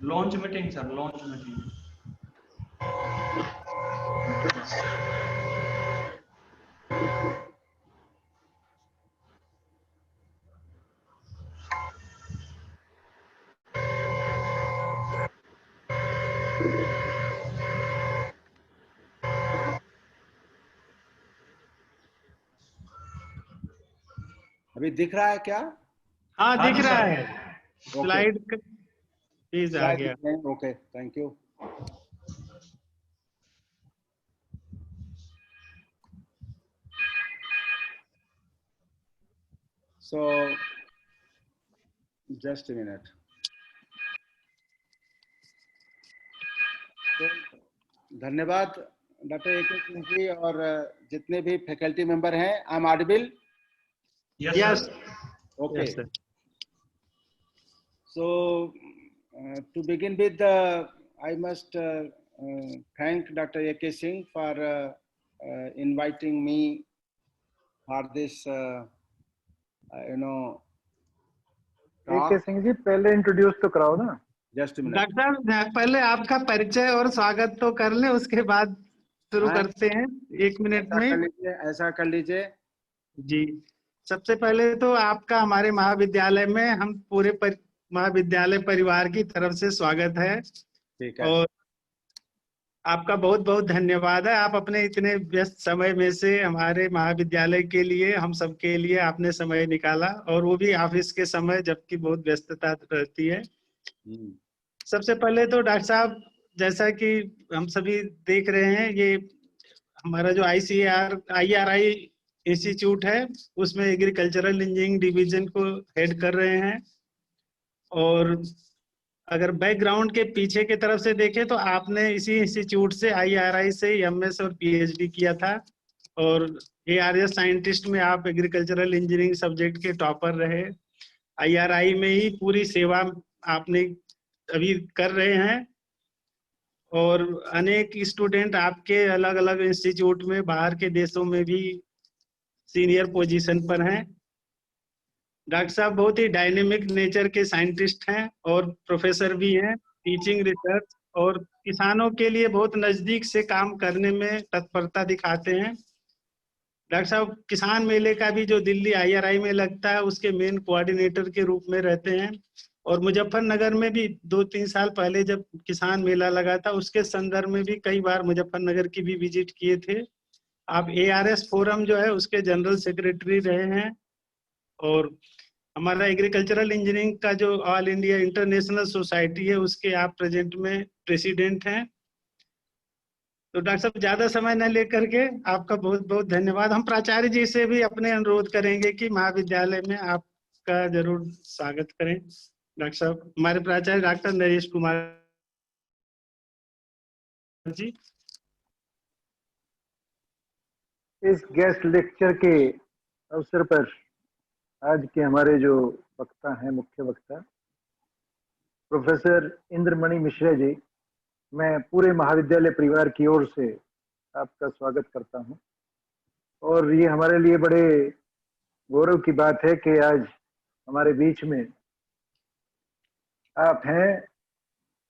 Launch meeting sir, launch meeting. अभी दिख रहा है क्या? हाँ हाँ दिख जी रहा सर। है, स्लाइड प्लीज आ गया। Okay, thank you. So just a minute. तो धन्यवाद डॉक्टर ए.के. सिंह जी और जितने भी फैकल्टी मेंबर हैं। I am audible? Yes okay. Yes sir. So to begin with, I must thank Dr. A.K. Singh for inviting me for this A.K. Singh ji पहले introduce तो कराओ ना। जस्ट मिनट डॉक्टर साहब पहले आपका परिचय और स्वागत तो कर लें, उसके बाद शुरू करते हैं 1 मिनट में। ऐसा कर लीजिए जी। सबसे पहले तो आपका हमारे महाविद्यालय में हम पूरे महाविद्यालय परिवार की तरफ से स्वागत है। ठीक है। और आपका बहुत बहुत धन्यवाद है, आप अपने इतने व्यस्त समय में से हमारे महाविद्यालय के लिए, हम सबके लिए आपने समय निकाला, और वो भी ऑफिस के समय जबकि बहुत व्यस्तता रहती है। सबसे पहले तो डॉक्टर साहब, जैसा कि हम सभी देख रहे हैं, ये हमारा जो IRI इंस्टीट्यूट है, उसमें एग्रीकल्चरल इंजीनियरिंग डिवीजन को हेड कर रहे हैं। और अगर बैकग्राउंड के पीछे की तरफ से देखें तो आपने इसी इंस्टीट्यूट से IRI से MS और PhD किया था, और ARS साइंटिस्ट में आप एग्रीकल्चरल इंजीनियरिंग सब्जेक्ट के टॉपर रहे। IRI में ही पूरी सेवा आपने अभी कर रहे हैं, और अनेक स्टूडेंट आपके अलग अलग इंस्टीट्यूट में बाहर के देशों में भी सीनियर पोजीशन पर हैं। डॉक्टर साहब बहुत ही डायनेमिक नेचर के साइंटिस्ट हैं और प्रोफेसर भी हैं, टीचिंग, रिसर्च, और किसानों के लिए बहुत नजदीक से काम करने में तत्परता दिखाते हैं। डॉक्टर साहब किसान मेले का भी जो दिल्ली IRI में लगता है, उसके मेन कोऑर्डिनेटर के रूप में रहते हैं। और मुजफ्फरनगर में भी 2-3 साल पहले जब किसान मेला लगा था, उसके संदर्भ में भी कई बार मुजफ्फरनगर की भी विजिट किए थे। आप ARS फोरम जो है उसके जनरल सेक्रेटरी रहे हैं, और हमारा एग्रीकल्चरल इंजीनियरिंग का जो ऑल इंडिया इंटरनेशनल सोसाइटी है, उसके आप प्रेजेंट में प्रेसिडेंट हैं। तो डॉक्टर साहब ज्यादा समय न लेकर के आपका बहुत बहुत धन्यवाद। हम प्राचार्य जी से भी अपने अनुरोध करेंगे कि महाविद्यालय में आपका जरूर स्वागत करें। डॉक्टर साहब, हमारे प्राचार्य डॉक्टर नरेश कुमार जी। इस गेस्ट लेक्चर के अवसर पर आज के हमारे जो वक्ता हैं, मुख्य वक्ता प्रोफेसर इंद्रमणि मिश्रा जी, मैं पूरे महाविद्यालय परिवार की ओर से आपका स्वागत करता हूं। और ये हमारे लिए बड़े गौरव की बात है कि आज हमारे बीच में आप हैं।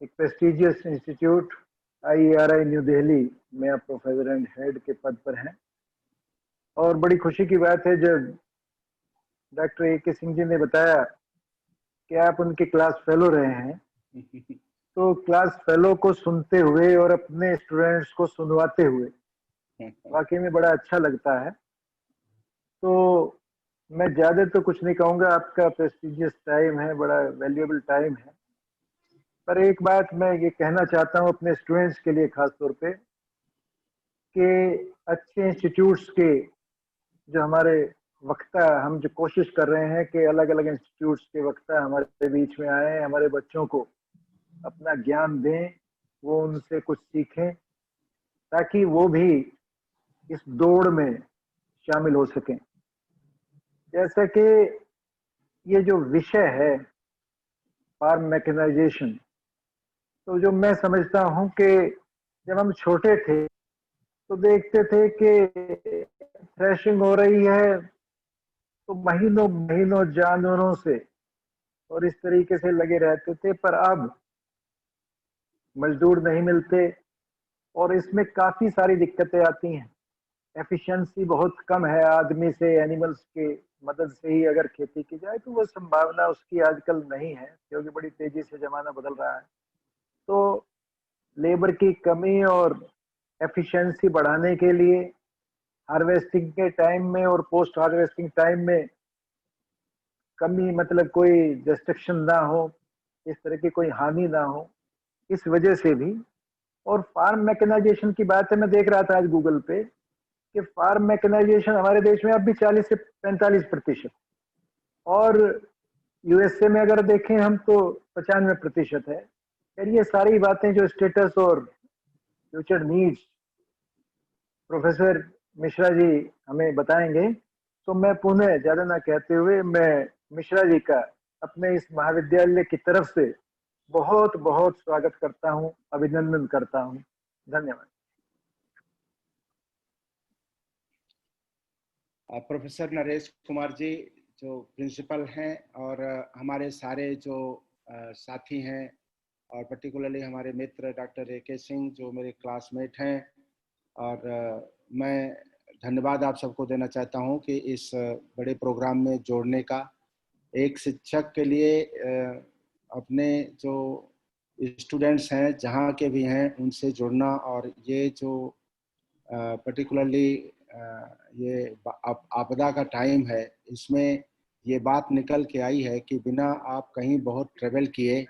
एक prestigious institute IRI new Delhi में आप प्रोफेसर एंड हेड के पद पर हैं। और बड़ी खुशी की बात है जब डॉक्टर A.K. सिंह जी ने बताया कि आप उनके क्लास फेलो रहे हैं, तो क्लास फेलो को सुनते हुए और अपने स्टूडेंट्स को सुनवाते हुए वाकई में बड़ा अच्छा लगता है। तो मैं ज्यादा तो कुछ नहीं कहूँगा, आपका प्रेस्टिजियस टाइम है, बड़ा वैल्यूएबल टाइम है। पर एक बात मैं ये कहना चाहता हूँ अपने स्टूडेंट्स के लिए खास तौर पे, कि अच्छे इंस्टीट्यूट्स के जो हमारे वक्ता, हम जो कोशिश कर रहे हैं कि अलग अलग इंस्टीट्यूट्स के वक्ता हमारे बीच में आए, हमारे बच्चों को अपना ज्ञान दें, वो उनसे कुछ सीखें, ताकि वो भी इस दौड़ में शामिल हो सकें। जैसा कि ये जो विषय है फार्म मैकेनाइजेशन, तो जो मैं समझता हूं कि जब हम छोटे थे तो देखते थे कि थ्रेशिंग हो रही है तो महीनों महीनों जानवरों से और इस तरीके से लगे रहते थे। पर अब मजदूर नहीं मिलते और इसमें काफी सारी दिक्कतें आती हैं। एफिशिएंसी बहुत कम है, आदमी से एनिमल्स के मदद से ही अगर खेती की जाए तो वो संभावना उसकी आजकल नहीं है, क्योंकि बड़ी तेजी से जमाना बदल रहा है। तो लेबर की कमी और एफिशिएंसी बढ़ाने के लिए हार्वेस्टिंग के टाइम में और पोस्ट हार्वेस्टिंग टाइम में कमी, मतलब कोई डिस्ट्रक्शन ना हो, इस तरह की कोई हानि ना हो, इस वजह से भी। और फार्म मैकेनाइजेशन की बात है, मैं देख रहा था आज गूगल पे कि फार्म मैकेनाइजेशन हमारे देश में अब भी 40 से 45% और यूएसए में अगर देखें हम तो 95% है। यार ये सारी बातें जो स्टेटस और future needs professor Mishra ji हमें बताएंगे, तो मैं पुनः ज्यादा ना कहते हुए मैं मिश्रा जी का अपने इस महाविद्यालय की तरफ से बहुत बहुत स्वागत करता हूं, अभिनंदन करता हूं। धन्यवाद। प्रोफेसर नरेश कुमार जी जो प्रिंसिपल हैं और हमारे सारे जो साथी हैं और पर्टिकुलरली हमारे मित्र डॉक्टर ए.के. सिंह जो मेरे क्लासमेट हैं, और मैं धन्यवाद आप सबको देना चाहता हूं कि इस बड़े प्रोग्राम में जोड़ने का। एक शिक्षक के लिए अपने जो स्टूडेंट्स हैं जहां के भी हैं उनसे जुड़ना, और ये जो पर्टिकुलरली ये आपदा का टाइम है, इसमें ये बात निकल के आई है कि बिना आप कहीं बहुत ट्रेवल किए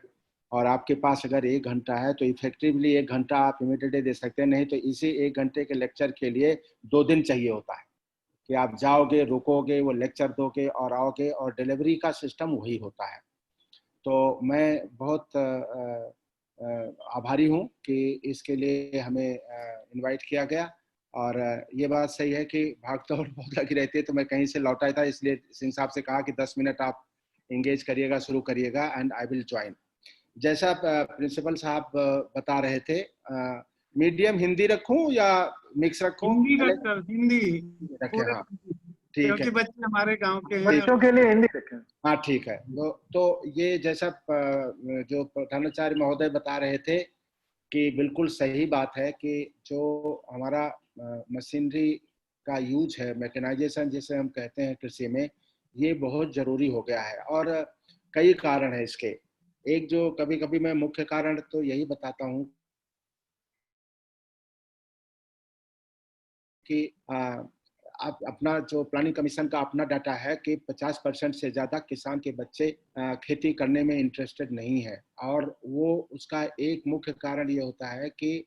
और आपके पास अगर 1 घंटा है तो इफेक्टिवली 1 घंटा आप इमीडिएटली दे सकते हैं, नहीं तो इसी 1 घंटे के लेक्चर के लिए 2 दिन चाहिए होता है कि आप जाओगे, रुकोगे, वो लेक्चर दोगे और आओगे, और डिलीवरी का सिस्टम वही होता है। तो मैं बहुत आभारी हूँ कि इसके लिए हमें इनवाइट किया गया। और ये बात सही है कि भाग दौड़ बहुत लगी रहती है, तो मैं कहीं से लौटा था, इसलिए सिंह साहब से कहा कि 10 मिनट आप एंगेज करिएगा, शुरू करिएगा, एंड आई विल ज्वाइन। जैसा प्रिंसिपल साहब बता रहे थे, मीडियम हिंदी रखूं या मिक्स रखूं? हिंदी हिंदी रखें, हाँ ठीक क्योंकि है, बच्चे हमारे गांव के हैं। बच्चों के लिए हिंदी रखें। हाँ ठीक है। तो ये जैसा जो प्रधानाचार्य महोदय बता रहे थे कि बिल्कुल सही बात है कि जो हमारा मशीनरी का यूज है, मैकेनाइजेशन जिसे हम कहते हैं कृषि में, ये बहुत जरूरी हो गया है, और कई कारण है इसके। एक जो कभी कभी मैं मुख्य कारण तो यही बताता हूँ कि आप अपना जो प्लानिंग कमीशन का अपना डाटा है कि 50% से ज़्यादा किसान के बच्चे खेती करने में इंटरेस्टेड नहीं है, और वो उसका एक मुख्य कारण ये होता है कि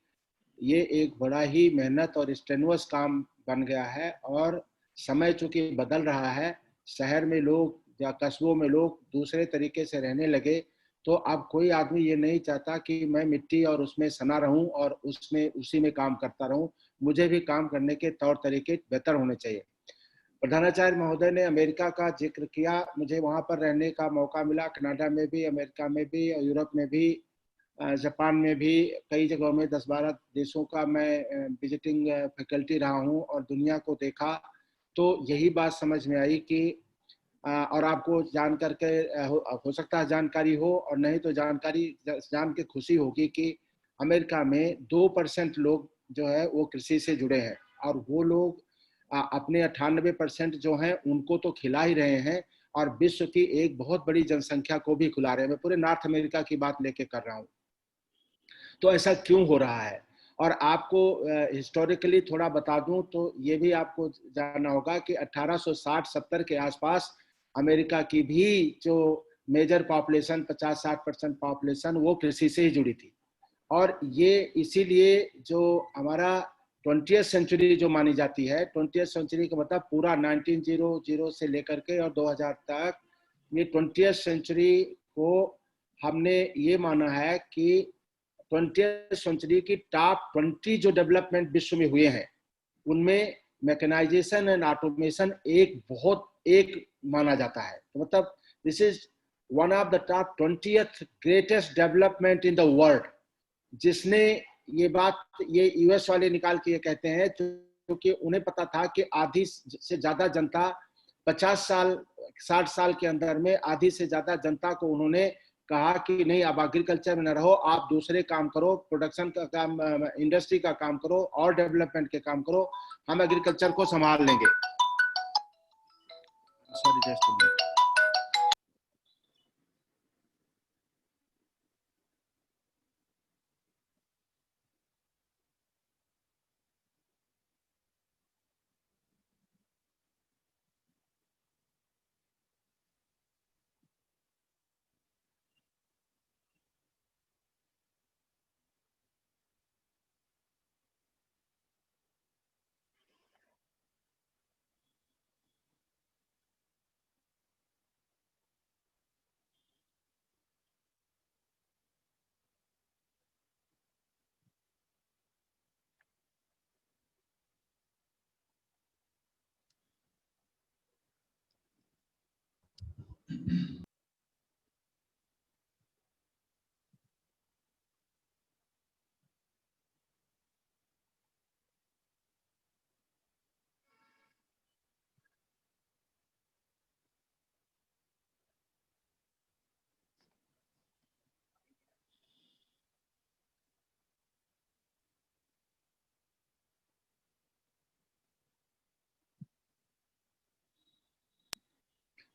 ये एक बड़ा ही मेहनत और स्ट्रेनुअस काम बन गया है, और समय चूंकि बदल रहा है, शहर में लोग या कस्बों में लोग दूसरे तरीके से रहने लगे, तो अब कोई आदमी ये नहीं चाहता कि मैं मिट्टी और उसमें सना रहूं और उसमें उसी में काम करता रहूं, मुझे भी काम करने के तौर तरीके बेहतर होने चाहिए। प्रधानाचार्य महोदय ने अमेरिका का जिक्र किया, मुझे वहां पर रहने का मौका मिला, कनाडा में भी, अमेरिका में भी, यूरोप में भी, जापान में भी, कई जगहों में 10-12 देशों का मैं विजिटिंग फैकल्टी रहा हूं और दुनिया को देखा। तो यही बात समझ में आई कि और आपको जान करके हो सकता है जानकारी हो, और नहीं तो जानकारी जान के खुशी होगी कि अमेरिका में 2% लोग जो है वो कृषि से जुड़े हैं, और वो लोग अपने 98% जो हैं उनको तो खिला ही रहे हैं, और विश्व की एक बहुत बड़ी जनसंख्या को भी खिला रहे हैं। मैं पूरे नॉर्थ अमेरिका की बात लेके कर रहा हूँ। तो ऐसा क्यों हो रहा है? और आपको हिस्टोरिकली थोड़ा बता दूं तो ये भी आपको जानना होगा कि 1860-70 के आसपास अमेरिका की भी जो मेजर पॉपुलेशन 50-60% पॉपुलेशन वो कृषि से ही जुड़ी थी, और ये इसीलिए जो हमारा 20th सेंचुरी जो मानी जाती है, 20th सेंचुरी का मतलब पूरा 1900 से लेकर के और 2000 तक, ये 20th सेंचुरी को हमने ये माना है कि 20th सेंचुरी की टॉप 20 जो डेवलपमेंट विश्व में हुए हैं उनमें मैकेनाइजेशन एंड ऑटोमेशन एक माना जाता है। तो मतलब this is one of the top 20th greatest development in the world, जिसने ये बात ये यूएस वाले निकाल के ये कहते हैं क्योंकि उन्हें पता था कि आधी से ज्यादा जनता 50 साल 60 साल के अंदर में आधी से ज्यादा जनता को उन्होंने कहा कि नहीं, आप एग्रीकल्चर में न रहो, आप दूसरे काम करो, प्रोडक्शन का काम, इंडस्ट्री का काम करो और डेवलपमेंट के काम करो, हम एग्रीकल्चर को संभाल लेंगे। Sorry, just a minute.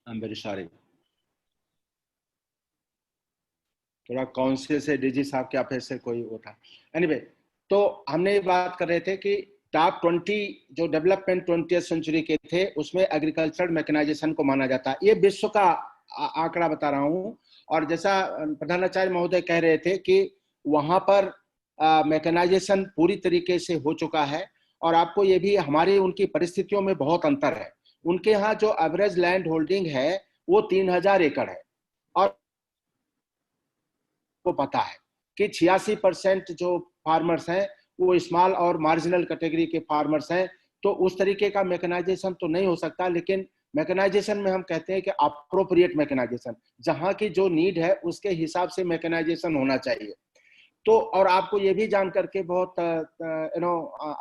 I am very sorry, थोड़ा कॉन्शियस है डीजी साहब के ऑफिस से कोई वो था। एनीवे, तो हमने ये बात कर रहे थे कि टॉप 20 जो डेवलपमेंट 20वीं सेंचुरी के थे उसमें एग्रीकल्चर मैकेनाइजेशन को माना जाता है। ये विश्व का आंकड़ा बता रहा हूँ। और जैसा प्रधानाचार्य महोदय कह रहे थे कि वहां पर मैकेनाइजेशन पूरी तरीके से हो चुका है। और आपको ये भी, हमारी उनकी परिस्थितियों में बहुत अंतर है। उनके यहाँ जो एवरेज लैंड होल्डिंग है वो 3000 एकड़ है, और को पता है कि 86% जो फार्मर्स हैं वो स्मॉल और मार्जिनल कैटेगरी के फार्मर्स हैं। तो उस तरीके का मैकेनाइजेशन तो नहीं हो सकता, लेकिन मैकेनाइजेशन में हम कहते हैं कि अप्रोप्रिएट मैकेनाइजेशन, जहां की जो नीड है उसके हिसाब से मैकेनाइजेशन होना चाहिए। तो और आपको ये भी जान करके बहुत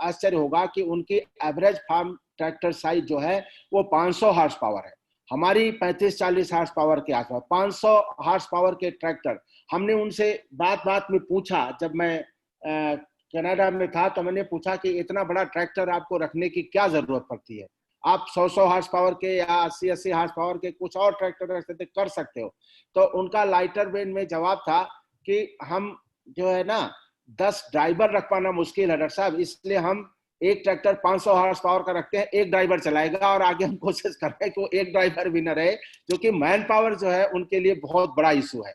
आश्चर्य होगा कि उनकी एवरेज फार्म ट्रैक्टर साइज जो है वो 500 हार्स पावर है। हमारी 35-40 हार्स पावर के आसपास। 500 हार्स पावर के ट्रैक्टर, हमने उनसे बात में पूछा, जब मैं कनाडा में था तो मैंने पूछा कि इतना बड़ा ट्रैक्टर आपको रखने की क्या जरूरत पड़ती है, आप 100 हार्स पावर के या 80 हार्स पावर के कुछ और ट्रैक्टर कर सकते हो। तो उनका लाइटर वेन में जवाब था कि हम जो है ना 10 ड्राइवर रख पाना मुश्किल है डॉक्टर साहब, इसलिए हम एक ट्रैक्टर 500 हार्स पावर का रखते हैं, एक ड्राइवर चलाएगा, और आगे हम कोशिश कर रहे हैं कि वो एक ड्राइवर भी न रहे, जो कि मैन पावर जो है उनके लिए बहुत बड़ा इशू है।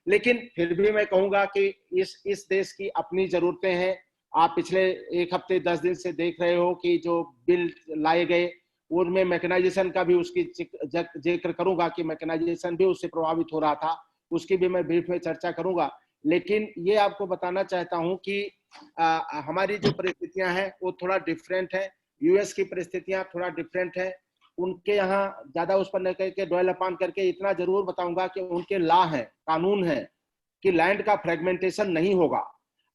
लेकिन फिर भी मैं कहूंगा कि इस देश की अपनी जरूरतें हैं। आप पिछले एक हफ्ते 10 दिन से देख रहे हो कि जो बिल लाए गए उनमें मैकेनाइजेशन का भी उसकी जिक्र करूंगा कि मैकेनाइजेशन भी उससे प्रभावित हो रहा था, उसकी भी मैं ब्रीफ में चर्चा करूंगा। लेकिन ये आपको बताना चाहता हूं कि हमारी जो परिस्थितियां हैं वो थोड़ा डिफरेंट है। यूएस की परिस्थितियां थोड़ा डिफरेंट है। उनके यहाँ ज्यादा उस पर न करके डवेल अपॉन करके इतना जरूर बताऊंगा कि उनके लॉ है, कानून है कि लैंड का फ्रेगमेंटेशन नहीं होगा।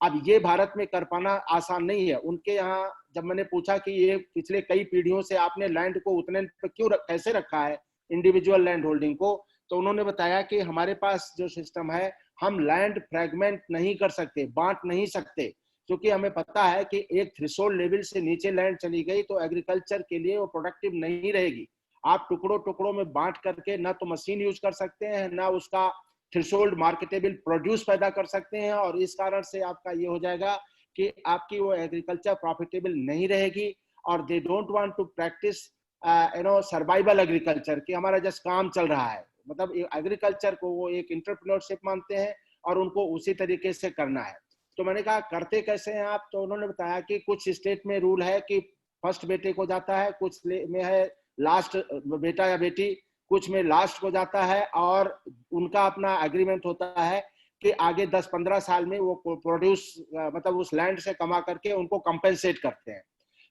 अब ये भारत में कर पाना आसान नहीं है। उनके यहाँ जब मैंने पूछा कि ये पिछले कई पीढ़ियों से आपने लैंड को उतने पे क्यों कैसे रखा है, इंडिविजुअल लैंड होल्डिंग को, तो उन्होंने बताया कि हमारे पास जो सिस्टम है, हम लैंड फ्रेगमेंट नहीं कर सकते, बांट नहीं सकते, क्योंकि हमें पता है कि एक थ्रेशोल्ड लेवल से नीचे लैंड चली गई तो एग्रीकल्चर के लिए वो प्रोडक्टिव नहीं रहेगी। आप टुकड़ों टुकड़ों में बांट करके ना तो मशीन यूज कर सकते हैं, ना उसका थ्रेशोल्ड मार्केटेबल प्रोड्यूस पैदा कर सकते हैं, और इस कारण से आपका ये हो जाएगा कि आपकी वो एग्रीकल्चर प्रॉफिटेबल नहीं रहेगी। और they don't want to practise survival agriculture, कि हमारा जस्ट काम चल रहा है, मतलब एग्रीकल्चर को वो एक एंटरप्रेन्योरशिप मानते हैं और उनको उसी तरीके से करना है। तो मैंने कहा करते कैसे हैं आप, तो उन्होंने बताया कि कुछ स्टेट में रूल है कि फर्स्ट बेटे को जाता है, कुछ में है लास्ट बेटा या बेटी, कुछ में लास्ट को जाता है, और उनका अपना एग्रीमेंट होता है कि आगे 10-15 साल में वो प्रोड्यूस मतलब उस लैंड से कमा करके उनको कंपेंसेट करते हैं।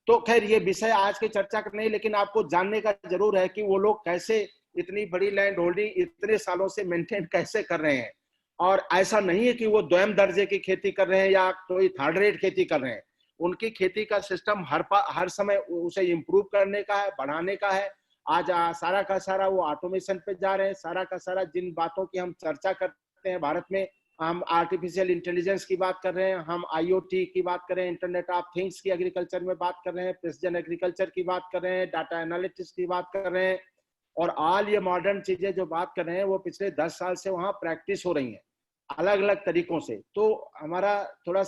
तो खैर ये विषय आज की चर्चा का नहीं, लेकिन आपको जानने का जरूर है कि वो लोग कैसे इतनी बड़ी लैंड होल्डिंग इतने सालों से मेंटेन कैसे कर रहे हैं। और ऐसा नहीं है कि वो द्वितीय दर्जे की खेती कर रहे हैं या कोई थर्ड रेट खेती कर रहे हैं। उनकी खेती का सिस्टम हर समय उसे इम्प्रूव करने का है, बढ़ाने का है। आज सारा का सारा वो ऑटोमेशन पे जा रहे हैं। सारा का सारा जिन बातों की हम चर्चा करते सकते हैं। भारत में हम आर्टिफिशियल इंटेलिजेंस की बात कर रहे हैं, हम IoT की बात कर रहे हैं, इंटरनेट ऑफ थिंग्स की एग्रीकल्चर में बात कर रहे हैं, प्रिसिजन एग्रीकल्चर की बात कर रहे हैं, डाटा एनालिटिक्स की बात कर रहे हैं, और ऑल ये मॉडर्न चीजें जो बात कर रहे हैं वो पिछले 10 साल से वहाँ प्रैक्टिस हो रही हैं अलग अलग तरीकों से। तो हमारा थोड़ा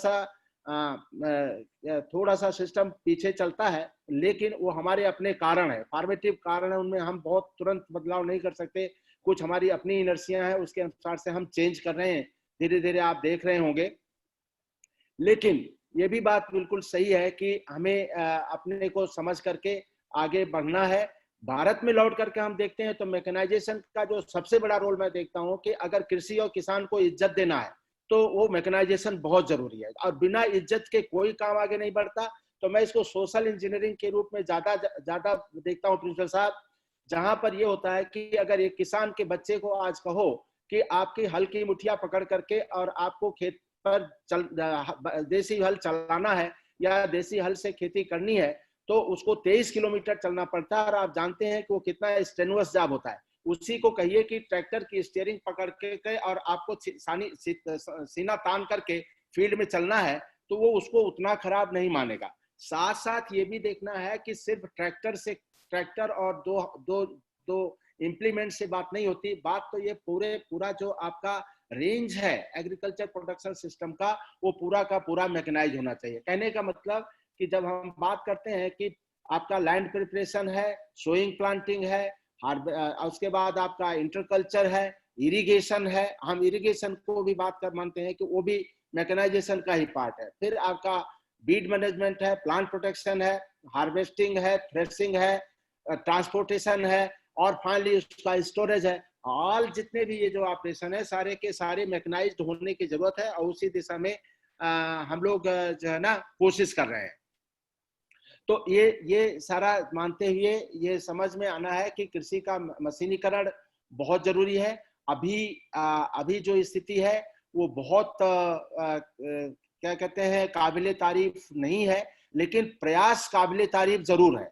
सा सिस्टम पीछे चलता है, लेकिन वो हमारे अपने कारण है, फॉर्मेटिव कारण है, उनमें हम बहुत तुरंत बदलाव नहीं कर सकते। कुछ हमारी अपनी इनर्सियां हैं, उसके अनुसार से हम चेंज कर रहे हैं, धीरे धीरे आप देख रहे होंगे। लेकिन ये भी बात बिल्कुल सही है कि हमें अपने को समझ करके आगे बढ़ना है। भारत में लौट करके हम देखते हैं तो मैकेनाइजेशन का जो सबसे बड़ा रोल मैं देखता हूं कि अगर कृषि और किसान को इज्जत देना है तो वो मैकेनाइजेशन बहुत जरूरी है, और बिना इज्जत के कोई काम आगे नहीं बढ़ता। तो मैं इसको सोशल इंजीनियरिंग के रूप में ज्यादा देखता हूँ प्रिंसिपल साहब, जहां पर ये होता है कि अगर एक किसान के बच्चे को आज कहो कि आपकी हल की मुठिया पकड़ करके और आपको खेत पर देसी हल चलाना है या देसी हल से खेती करनी है, तो उसको 23 किलोमीटर चलना पड़ता है, और आप जानते हैं कि वो कितना स्ट्रेनुअस जॉब होता है। उसी को कहिए कि ट्रैक्टर की स्टीयरिंग पकड़ के और आपको सीना तान करके फील्ड में चलना है, तो वो उसको उतना खराब नहीं मानेगा। साथ साथ ये भी देखना है कि सिर्फ ट्रैक्टर और दो इम्प्लीमेंट से बात नहीं होती। बात तो ये पूरा जो आपका रेंज है एग्रीकल्चर प्रोडक्शन सिस्टम का, वो पूरा का पूरा मैकेनाइज होना चाहिए। कहने का मतलब कि जब हम बात करते हैं कि आपका लैंड प्रिपरेशन है, सोइंग प्लांटिंग है, उसके बाद आपका इंटरकल्चर है, इरिगेशन है, हम इरिगेशन को भी बात कर मानते हैं कि वो भी मैकेनाइजेशन का ही पार्ट है। फिर आपका बीड मैनेजमेंट है, प्लांट प्रोटेक्शन है, हार्वेस्टिंग है, थ्रेसिंग है, ट्रांसपोर्टेशन है, और फाइनली उसका स्टोरेज है। ऑल जितने भी ये जो ऑपरेशन है सारे के सारे मैकेनाइज्ड होने की जरूरत है, और उसी दिशा में हम लोग जो है ना कोशिश कर रहे हैं। तो ये सारा मानते हुए ये समझ में आना है कि कृषि का मशीनीकरण बहुत जरूरी है। अभी जो स्थिति है वो बहुत क्या कहते हैं काबिले तारीफ नहीं है, लेकिन प्रयास काबिले तारीफ जरूर है।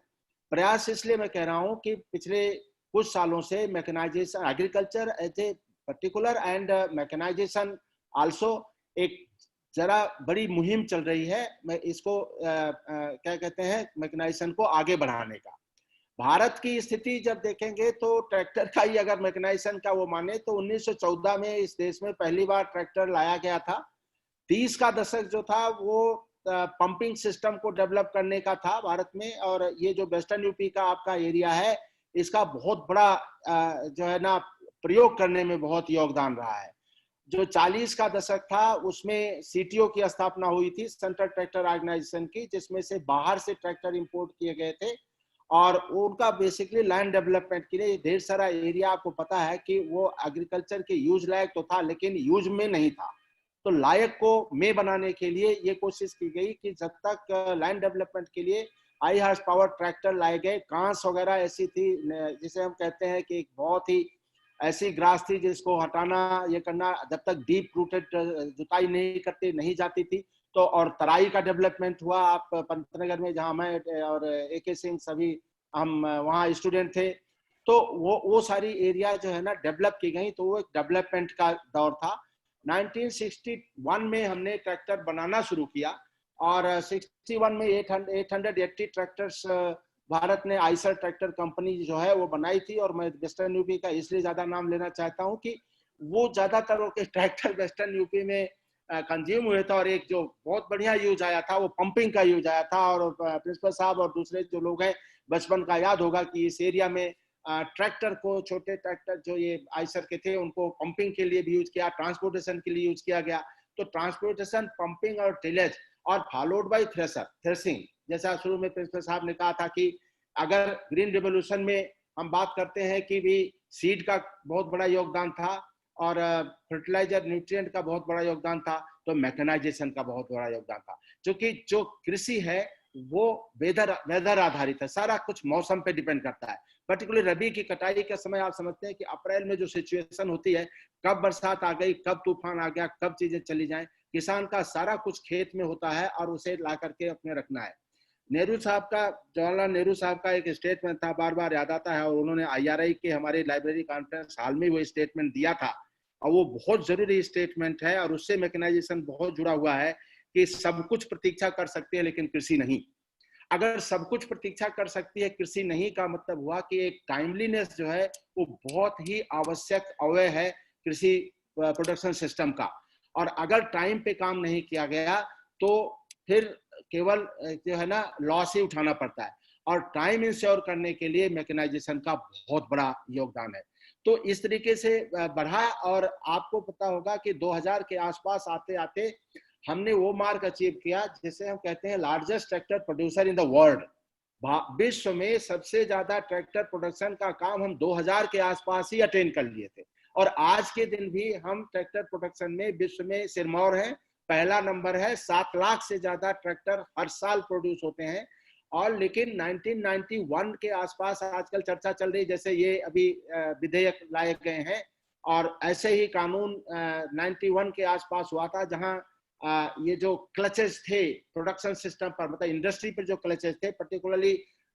प्रयास इसलिए मैं कह रहा हूं कि पिछले कुछ सालों से mechanisation agriculture as a particular and mechanisation also एक जरा बड़ी मुहिम चल रही है। मैं इसको क्या कहते हैं मैकेनाइजेशन को आगे बढ़ाने का। भारत की स्थिति जब देखेंगे तो ट्रैक्टर का ही अगर मैकेनाइजेशन का वो माने तो 1914 में इस देश में पहली बार ट्रैक्टर लाया गया था। 30 का दशक जो था वो पंपिंग सिस्टम को डेवलप करने का था भारत में, और ये जो वेस्टर्न यूपी का आपका एरिया है इसका बहुत बड़ा जो है ना प्रयोग करने में बहुत योगदान रहा है। जो 40 का दशक था उसमें CTO की स्थापना हुई थी, सेंट्रल ट्रैक्टर ऑर्गेनाइजेशन की, जिसमें से बाहर से ट्रैक्टर इंपोर्ट किए गए थे, और उनका बेसिकली लैंड डेवलपमेंट के लिए ढेर सारा एरिया आपको पता है कि वो एग्रीकल्चर के यूज लायक तो था लेकिन यूज में नहीं था। तो लायक को में बनाने के लिए ये कोशिश की गई कि जब तक लैंड डेवलपमेंट के लिए हाई हॉर्स पावर ट्रैक्टर लाए गए। कांस वगैरह ऐसी थी जिसे हम कहते हैं कि एक बहुत ही ऐसी ग्रास थी जिसको हटाना ये करना जब तक डीप रूटेड जुताई नहीं जाती थी। तो और तराई का डेवलपमेंट हुआ। आप पंतनगर में जहां मैं और AK सिंह सभी हम वहाँ स्टूडेंट थे, तो वो सारी एरिया जो है ना डेवलप की गई। तो वो एक डेवलपमेंट का दौर था। 1961 में हमने ट्रैक्टर बनाना शुरू किया, और 61 में 880 ट्रैक्टर्स भारत ने आइसर ट्रैक्टर कंपनी जो है वो बनाई थी। और मैं वेस्टर्न यूपी का इसलिए ज्यादा नाम लेना चाहता हूँ कि वो ज्यादातर के ट्रैक्टर वेस्टर्न यूपी में कंज्यूम हुए था, और एक जो बहुत बढ़िया यूज आया था वो पंपिंग का यूज आया था। और प्रिंसिपल साहब और दूसरे जो लोग हैं बचपन का याद होगा कि इस एरिया में ट्रैक्टर को, छोटे ट्रैक्टर जो ये आइसर के थे उनको पंपिंग के लिए भी यूज किया, ट्रांसपोर्टेशन के लिए यूज किया गया। तो ट्रांसपोर्टेशन, पंपिंग और टिलेज, और फॉलोड बाय थ्रेसिंग। जैसा शुरू में प्रिंसिपल साहब ने कहा था कि अगर ग्रीन रिवोल्यूशन में हम बात करते हैं कि भी सीड का बहुत बड़ा योगदान था और फर्टिलाइजर न्यूट्रिएंट का बहुत बड़ा योगदान था, तो मैकेनाइजेशन का बहुत बड़ा योगदान था। क्योंकि जो कृषि है वो वेदर आधारित है, सारा कुछ मौसम पे डिपेंड करता है। पर्टिकुलर रबी की कटाई का समय आप समझते हैं कि अप्रैल में जो सिचुएशन होती है, कब बरसात आ गई, कब तूफान आ गया, कब चीजें चली जाएं, किसान का सारा कुछ खेत में होता है और उसे ला करके अपने रखना है। नेहरू साहब का, जवाहरलाल नेहरू साहब का एक स्टेटमेंट था, बार बार याद आता है, और उन्होंने IRI के हमारे लाइब्रेरी कॉन्फ्रेंस हाल में वो स्टेटमेंट दिया था। और वो बहुत जरूरी स्टेटमेंट है, और उससे मैकेनाइजेशन बहुत जुड़ा हुआ है कि सब कुछ प्रतीक्षा कर सकते हैं लेकिन कृषि नहीं। अगर सब कुछ प्रतीक्षा कर सकती है कृषि नहीं, का मतलब हुआ कि एक टाइमलीनेस जो है वो बहुत ही आवश्यक अवयव है कृषि प्रोडक्शन सिस्टम का। और अगर टाइम पे काम नहीं किया गया तो फिर केवल जो है ना लॉस ही उठाना पड़ता है, और टाइम इंश्योर करने के लिए मैकेनाइजेशन का बहुत बड़ा योगदान है। तो इस तरीके से बढ़ा, और आपको पता होगा कि 2000 के आसपास आते आते हमने वो मार्क अचीव किया जिसे हम कहते हैं largest tractor producer in the world. विश्व में सबसे ज्यादा ट्रैक्टर प्रोडक्शन का काम हम 2000 के आसपास ही अटेन कर लिए थे, और आज के दिन भी हम ट्रैक्टर प्रोडक्शन में विश्व में सिरमौर है, पहला नंबर है। 7 लाख से ज्यादा ट्रैक्टर हर साल प्रोड्यूस होते हैं। और लेकिन 1991 के आसपास आजकल चर्चा चल रही, जैसे ये अभी विधेयक लाए गए हैं, और ऐसे ही कानून 91 के आसपास हुआ था, जहां ये जो क्लचेस थे प्रोडक्शन सिस्टम पर, मतलब इंडस्ट्री पर जो क्लचेस थे, particularly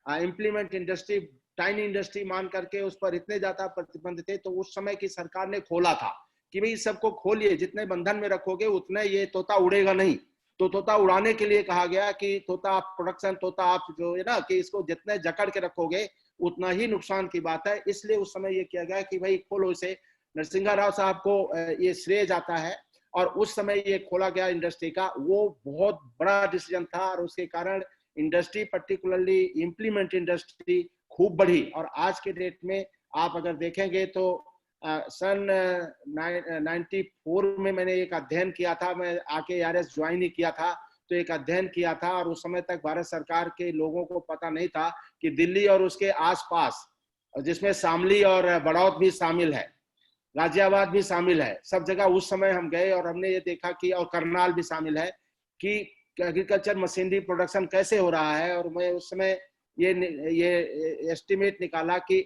implement industry, tiny industry मान करके उस पर इतने ज्यादा प्रतिबंध थे, तो उस समय की सरकार ने खोला था कि भाई सबको खोलिए, जितने बंधन में रखोगे उतने ये तोता उड़ेगा नहीं। तो तोता उड़ाने के लिए कहा गया कि तोता आप प्रोडक्शन, तोता आप जो है ना कि इसको जितने जकड़ के रखोगे उतना ही नुकसान की बात है। इसलिए उस समय ये किया गया कि भाई खोलो इसे। नरसिंहा राव साहब को ये श्रेय जाता है, और उस समय ये खोला गया इंडस्ट्री का, वो बहुत बड़ा डिसीजन था, और उसके कारण इंडस्ट्री पर्टिकुलरली इम्प्लीमेंट इंडस्ट्री खूब बढ़ी। और आज के डेट में आप अगर देखेंगे तो सन 94 में मैंने एक अध्ययन किया था, मैं आके ARS ज्वाइन ही किया था, तो एक अध्ययन किया था, और उस समय तक भारत सरकार के लोगों को पता नहीं था कि दिल्ली और उसके आसपास, जिसमें शामली और बड़ौत भी शामिल है, गाजियाबाद भी शामिल है, सब जगह उस समय हम गए और हमने ये देखा कि, और करनाल भी शामिल है, कि एग्रीकल्चर मशीनरी प्रोडक्शन कैसे हो रहा है। और मैं उस समय ये एस्टिमेट निकाला कि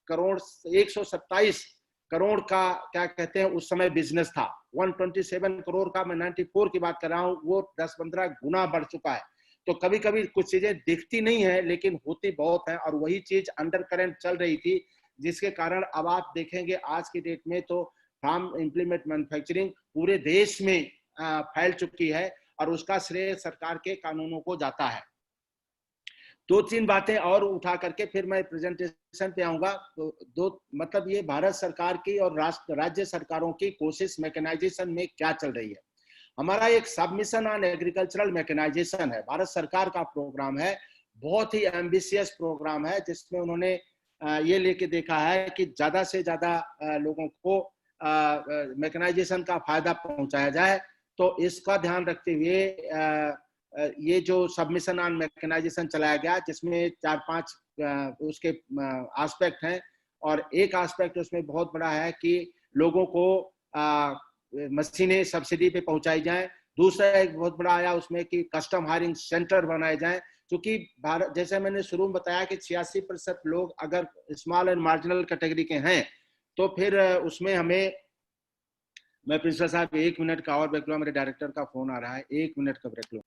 127 करोड़ का क्या कहते हैं उस समय बिजनेस था। 127 करोड़ का, मैं 94 की बात कर रहा हूँ, वो 10-15 गुना बढ़ चुका है। तो कभी कभी कुछ चीजें दिखती नहीं है लेकिन होती बहुत है, और वही चीज अंडर करंट चल रही थी, जिसके कारण अब आप देखेंगे आज की डेट में तो फार्म इम्प्लीमेंट मैन्युफैक्चरिंग पूरे देश में फैल चुकी है, और उसका श्रेय सरकार के कानूनों को जाता है। 2-3 बातें और उठा करके फिर मैं प्रेजेंटेशन पे आऊंगा। तो मतलब ये भारत सरकार की और राज्य सरकारों की कोशिश मैकेनाइजेशन में क्या चल रही है। हमारा एक सबमिशन ऑन एग्रीकल्चरल मैकेनाइजेशन है, भारत सरकार का प्रोग्राम है, बहुत ही एम्बिशियस प्रोग्राम है, जिसमें उन्होंने ये लेके देखा है कि ज्यादा से ज्यादा लोगों को मैकेनाइजेशन का फायदा पहुंचाया जाए। तो इसका ध्यान रखते हुए ये जो सबमिशन ऑन मैकेनाइजेशन चलाया गया, जिसमें 4-5 उसके एस्पेक्ट हैं, और एक एस्पेक्ट उसमें बहुत बड़ा है कि लोगों को मशीनें सब्सिडी पे पहुंचाई जाएं। दूसरा एक बहुत बड़ा आया उसमें कि कस्टम हायरिंग सेंटर बनाए जाएं, क्योंकि भारत, जैसे मैंने शुरू में बताया कि 86% लोग अगर स्मॉल एंड मार्जिनल कैटेगरी के हैं, तो फिर उसमें हमें, मैं प्रिंसिपल साहब 1 मिनट का और ब्रेक लो, मेरे डायरेक्टर का फोन आ रहा है, 1 मिनट का ब्रेक लो।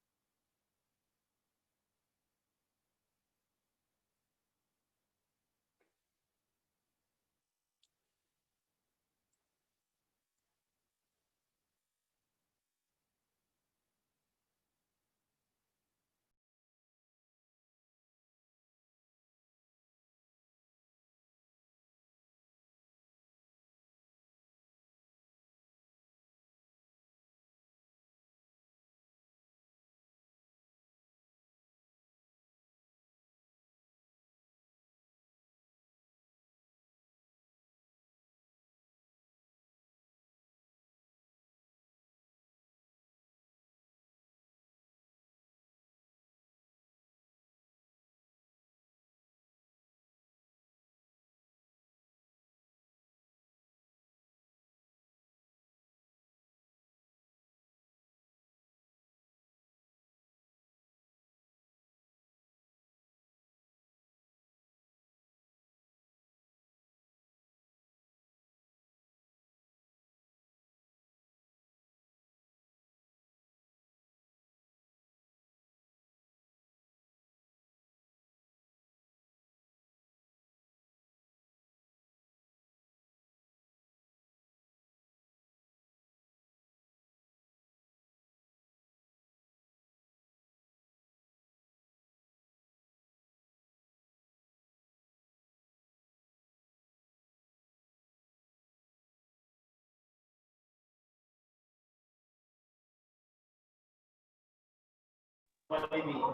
वाली भी वो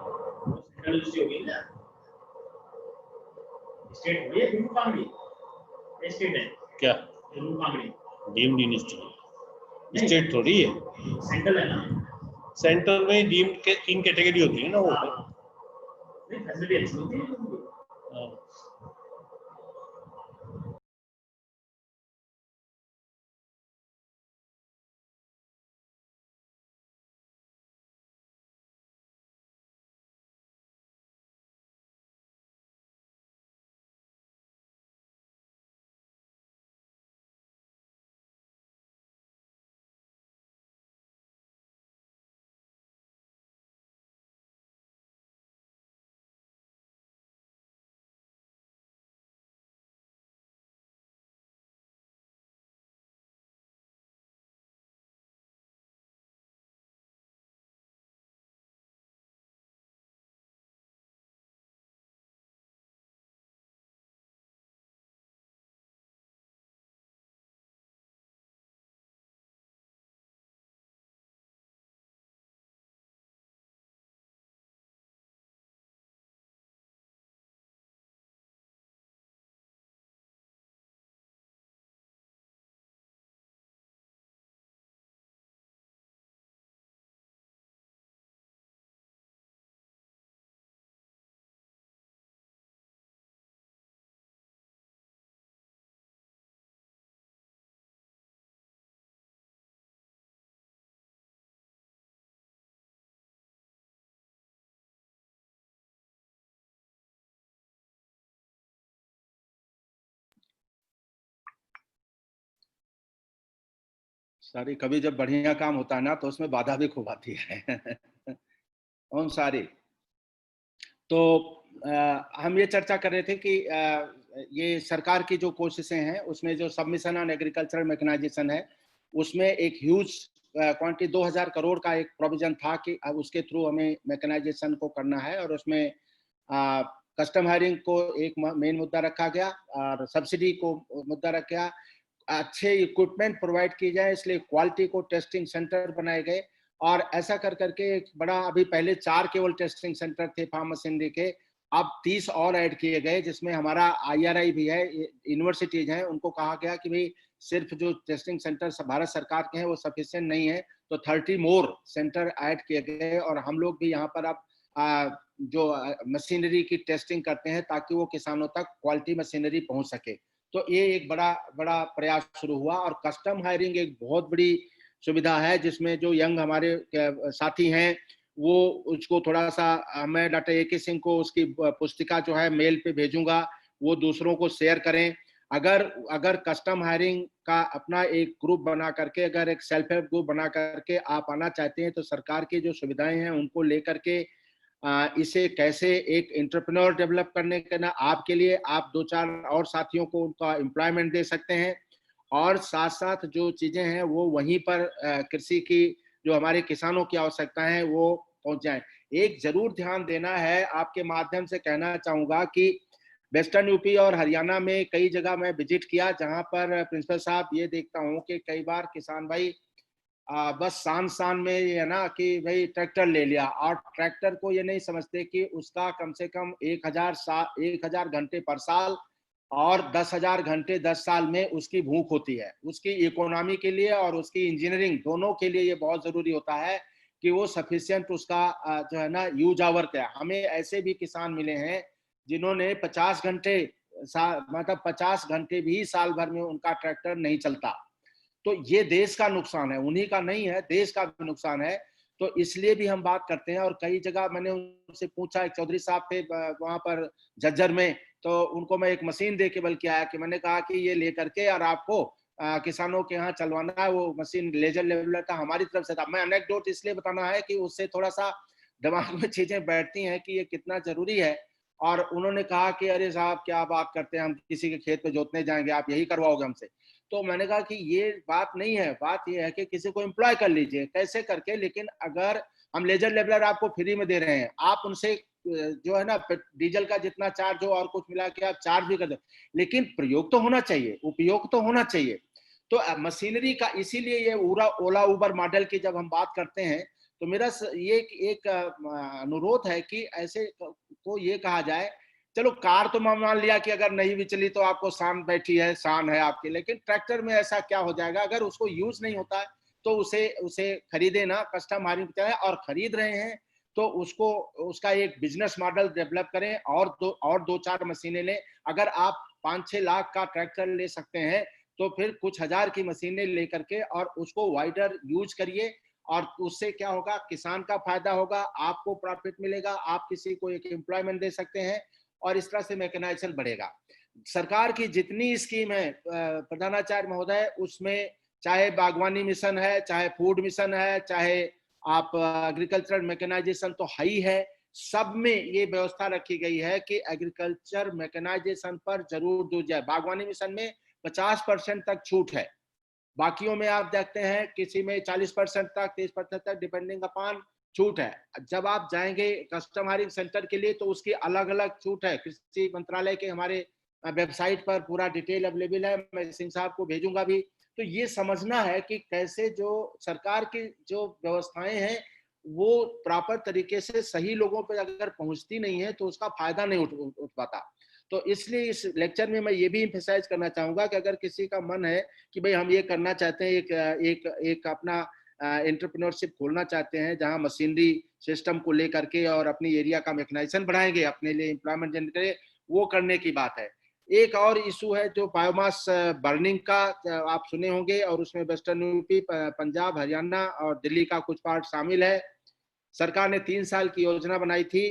सेंट्रल यूनिवर्सिटी होगी ना, स्टेट हो या जम्मू कांगड़ी स्टेट है क्या Jammu Kangri deemed university state थोड़ी है, सेंट्रल है ना, सेंटर में डीम्ड के 3 कैटेगरी होती है ना वो। नहीं फैसिलिटी अच्छी होती है हाँ। सारी कभी जब बढ़िया काम होता है ना तो उसमें बाधा भी खूब आती है। ओम सारी, तो हम ये चर्चा कर रहे थे कि ये सरकार की जो कोशिशें हैं उसमें जो सबमिशन ऑन एग्रीकल्चरल मैकेनाइजेशन है उसमें एक ह्यूज क्वांटिटी 2000 करोड़ का एक प्रोविजन था कि अब उसके थ्रू हमें मैकेनाइजेशन को करना है, और उसमें कस्टम हायरिंग को एक मेन मुद्दा रखा गया और सब्सिडी को मुद्दा रखा गया। अच्छे इक्विपमेंट प्रोवाइड किए जाए इसलिए क्वालिटी को टेस्टिंग सेंटर बनाए गए, और ऐसा कर करके एक बड़ा, अभी पहले 4 केवल टेस्टिंग सेंटर थे फार्म मशीनरी के, अब 30 और ऐड किए गए, जिसमें हमारा IRI भी है, यूनिवर्सिटीज हैं, उनको कहा गया कि भाई सिर्फ जो टेस्टिंग सेंटर भारत सरकार के हैं वो सफिशिएंट नहीं है, तो 30 मोर सेंटर ऐड किए गए, और हम लोग भी यहाँ पर अब जो मशीनरी की टेस्टिंग करते हैं ताकि वो किसानों तक क्वालिटी मशीनरी पहुंच सके। तो ये एक बड़ा बड़ा प्रयास शुरू हुआ, और कस्टम हायरिंग एक बहुत बड़ी सुविधा है जिसमें जो यंग हमारे साथी हैं वो उसको थोड़ा सा, मैं डॉक्टर AK सिंह को उसकी पुस्तिका जो है मेल पे भेजूंगा, वो दूसरों को शेयर करें। अगर कस्टम हायरिंग का अपना एक ग्रुप बना करके, अगर एक सेल्फ हेल्प ग्रुप बना करके आप आना चाहते हैं तो सरकार की जो सुविधाएं हैं उनको लेकर के इसे कैसे एक एंटरप्रेन्योर डेवलप करने के ना आपके लिए आप 2-4 और साथियों को उनका एम्प्लॉयमेंट दे सकते हैं, और साथ साथ जो चीजें हैं वो वहीं पर कृषि की जो हमारे किसानों की आवश्यकता है वो पहुंच जाए। एक जरूर ध्यान देना है, आपके माध्यम से कहना चाहूंगा कि वेस्टर्न यूपी और हरियाणा में कई जगह मैं विजिट किया जहां पर प्रिंसिपल साहब ये देखता हूं कि कई बार किसान भाई बस शान में ये है ना कि भाई ट्रैक्टर ले लिया, और ट्रैक्टर को ये नहीं समझते कि उसका कम से कम 1000 घंटे पर साल और 10,000 घंटे 10 साल में उसकी भूख होती है। उसकी इकोनॉमी के लिए और उसकी इंजीनियरिंग दोनों के लिए ये बहुत जरूरी होता है कि वो सफिशिएंट उसका जो है ना यूज आवर क्या। हमें ऐसे भी किसान मिले हैं जिन्होंने 50 घंटे मतलब 50 घंटे भी साल भर में उनका ट्रैक्टर नहीं चलता। तो ये देश का नुकसान है, उन्हीं का नहीं है, देश का भी नुकसान है। तो इसलिए भी हम बात करते हैं, और कई जगह मैंने उनसे पूछा, एक चौधरी साहब थे वहां पर झज्जर में, तो उनको मैं एक मशीन दे के बल्कि आया कि मैंने कहा कि ये लेकर के और आपको किसानों के यहाँ चलवाना है, वो मशीन लेजर लेवलर का हमारी तरफ से था। मैं अनेक्डोट इसलिए बताना है कि उससे थोड़ा सा दिमाग में चीजें बैठती हैं कि ये कितना जरूरी है। और उन्होंने कहा कि अरे साहब क्या बात करते हैं, हम किसी के खेत पे जोतने जाएंगे, आप यही करवाओगे हमसे। तो मैंने कहा कि ये बात नहीं है, बात ये है कि किसी को एम्प्लॉय कर लीजिए कैसे करके, लेकिन अगर हम लेजर लेवलर आपको फ्री में दे रहे हैं, आप उनसे जो है ना डीजल का जितना चार्ज हो और कुछ मिला के आप चार्ज भी कर दो, लेकिन प्रयोग तो होना चाहिए, उपयोग तो होना चाहिए। तो मशीनरी का इसीलिए ये ओला उबर मॉडल की जब हम बात करते हैं तो मेरा ये एक अनुरोध है कि ऐसे को ये कहा जाए, चलो कार तो मान लिया कि अगर नहीं भी चली तो आपको शान बैठी है, शान है आपकी, लेकिन ट्रैक्टर में ऐसा क्या हो जाएगा, अगर उसको यूज नहीं होता है तो उसे खरीदे ना, कस्टम हायरिंग चाहे, और खरीद रहे हैं तो उसका एक बिजनेस मॉडल डेवलप करें और दो चार मशीनें लें। अगर आप 5-6 लाख का ट्रैक्टर ले सकते हैं तो फिर कुछ हजार की मशीनें लेकर के और उसको वाइडर यूज करिए, और उससे क्या होगा, किसान का फायदा होगा, आपको प्रॉफिट मिलेगा, आप किसी को एक एम्प्लॉयमेंट दे सकते हैं और इस तरह से मैकेनाइजेशन बढ़ेगा। सरकार की जितनी स्कीम है प्रधानाचार्य महोदय, उसमें चाहे बागवानी मिशन है, चाहे फूड मिशन है, चाहे आप एग्रीकल्चर मैकेनाइजेशन तो है ही है, सब में ये व्यवस्था रखी गई है कि एग्रीकल्चर मैकेनाइजेशन पर जरूर दो जाए। बागवानी मिशन में 50% तक छूट है, बाकियों में आप देखते हैं किसी में 40% तक, 30% तक, डिपेंडिंग अपॉन छूट है। जब आप जाएंगे कस्टम हायरिंग सेंटर के लिए तो उसकी अलग अलग छूट है। कृषि मंत्रालय के हमारे वेबसाइट पर पूरा डिटेल अवेलेबल है, मैं सिंह साहब को भेजूंगा भी। तो ये समझना है कि कैसे जो सरकार की जो व्यवस्थाएं हैं वो प्रॉपर तरीके से सही लोगों पर अगर पहुंचती नहीं है तो उसका फायदा नहीं उठ पाता। तो इसलिए इस लेक्चर में मैं ये भी एम्फसाइज करना चाहूंगा कि अगर किसी का मन है कि भाई हम ये करना चाहते हैं, एक अपना एंटरप्रेन्योरशिप खोलना चाहते हैं जहां मशीनरी सिस्टम को लेकर के और अपनी एरिया का मैकेनाइजेशन बढ़ाएंगे, अपने लिए एम्प्लॉयमेंट जनरेट करें, वो करने की बात है। एक और इशू है जो बायोमास बर्निंग का, आप सुने होंगे, और उसमें वेस्टर्न यूपी, पंजाब, हरियाणा और दिल्ली का कुछ पार्ट शामिल है। सरकार ने 3 साल की योजना बनाई थी,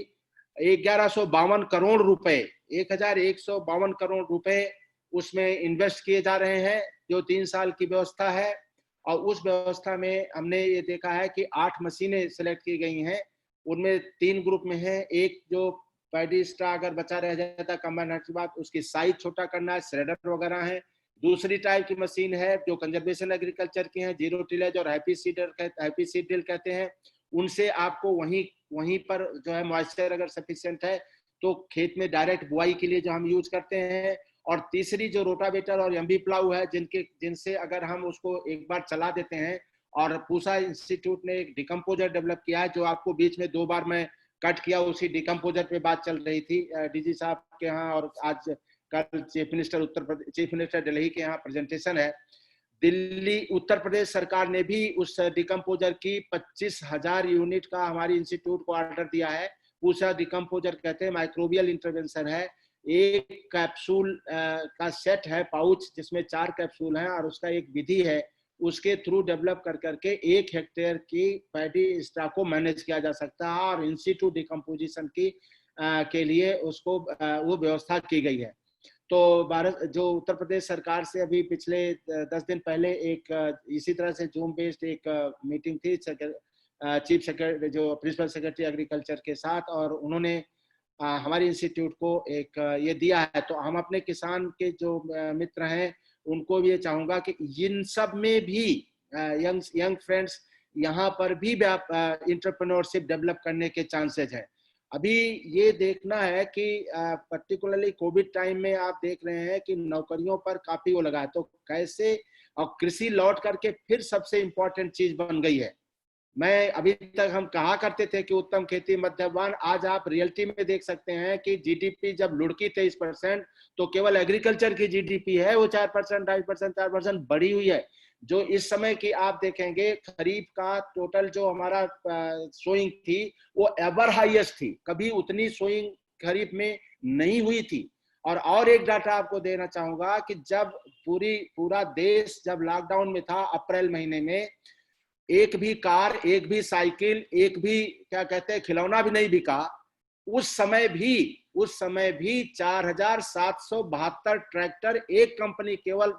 1152 करोड़ रुपए, 1152 करोड़ रुपए उसमें इन्वेस्ट किए जा रहे हैं, जो 3 साल की व्यवस्था है। और उस व्यवस्था में हमने ये देखा है कि 8 मशीनें सिलेक्ट की गई हैं, उनमें 3 ग्रुप में है। एक जो पैडी स्ट्रा अगर बचा रह जाता कंबाइन की बात, उसकी साइज छोटा करना है, श्रेडर वगैरह है। दूसरी टाइप की मशीन है जो कंजर्वेशन एग्रीकल्चर की है, जीरो टिलेज और हैप्पी सीड ड्रिल कहते हैं। उनसे आपको वहीं पर जो है मॉइस्चर अगर सफिशिएंट है तो खेत में डायरेक्ट बुआई के लिए जो हम यूज करते हैं। और तीसरी जो रोटावेटर और एमबी प्लाऊ है, जिनसे अगर हम उसको एक बार चला देते हैं, और पूसा इंस्टीट्यूट ने एक डिकम्पोजर डेवलप किया है जो आपको बीच में 2 बार मैं कट किया, उसी डिकम्पोजर पे बात चल रही थी डीजी साहब के यहाँ, और आज कल चीफ मिनिस्टर दिल्ली के यहाँ प्रेजेंटेशन है। दिल्ली उत्तर प्रदेश सरकार ने भी उस डिकम्पोजर की 25,000 यूनिट का हमारी इंस्टीट्यूट को ऑर्डर दिया है। पूसा डिकम्पोजर कहते हैं, माइक्रोबियल इंटरवेंशन है। एक कैप्सूल का सेट है, पाउच, जिसमें 4 कैप्सूल हैं, और उसका एक विधि है, उसके थ्रू डेवलप करके 1 हेक्टेयर की पैडी स्टॉक को मैनेज किया जा सकता है, और इंस्टीट्यूट डिकम्पोजिशन की के लिए उसको वो व्यवस्था की गई है। तो भारत जो उत्तर प्रदेश सरकार से अभी पिछले 10 दिन पहले एक इसी तरह से जूम बेस्ड एक मीटिंग थी चीफ सेक्रेटरी, जो प्रिंसिपल सेक्रेटरी एग्रीकल्चर के साथ, और उन्होंने हमारे इंस्टीट्यूट को एक ये दिया है। तो हम अपने किसान के जो मित्र हैं उनको भी ये चाहूंगा कि इन सब में भी यंग फ्रेंड्स यहाँ पर भी एंटरप्रेन्योरशिप डेवलप करने के चांसेस हैं। अभी ये देखना है कि पर्टिकुलरली कोविड टाइम में आप देख रहे हैं कि नौकरियों पर काफी वो लगा है, तो कैसे, और कृषि लौट करके फिर सबसे इम्पोर्टेंट चीज बन गई है। मैं अभी तक हम कहा करते थे कि उत्तम खेती मध्यवान, आज आप रियलिटी में देख सकते हैं कि जीडीपी जब लुढ़की 23%, तो केवल एग्रीकल्चर की जीडीपी है वो 4%, 2.5%, 4% बढ़ी हुई है। जो इस समय की आप देखेंगे खरीफ का टोटल जो हमारा सोइंग थी वो एवर हाईएस्ट थी, कभी उतनी सोइंग खरीफ में नहीं हुई थी। और एक डाटा आपको देना चाहूंगा कि जब पूरा देश जब लॉकडाउन में था, अप्रैल महीने में एक भी कार, एक भी साइकिल, एक भी क्या कहते हैं खिलौना भी नहीं बिका। उस समय भी 4,772 ट्रैक्टर, एक कंपनी, केवल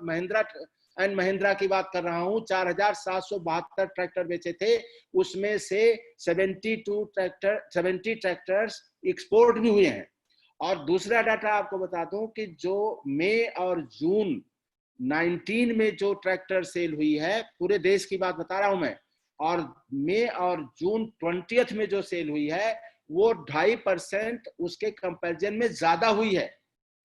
महिंद्रा की बात कर रहा हूं, 4,772 ट्रैक्टर बेचे थे। उसमें से 70 ट्रैक्टर्स एक्सपोर्ट भी हुए हैं। और दूसरा डाटा आपको बता दूं कि जो मई और जून 19 में जो ट्रैक्टर सेल हुई है, पूरे देश की बात बता रहा हूं मैं, और मई और जून 20 में जो सेल हुई है वो 2.5% उसके कंपैरिजन में ज्यादा हुई है।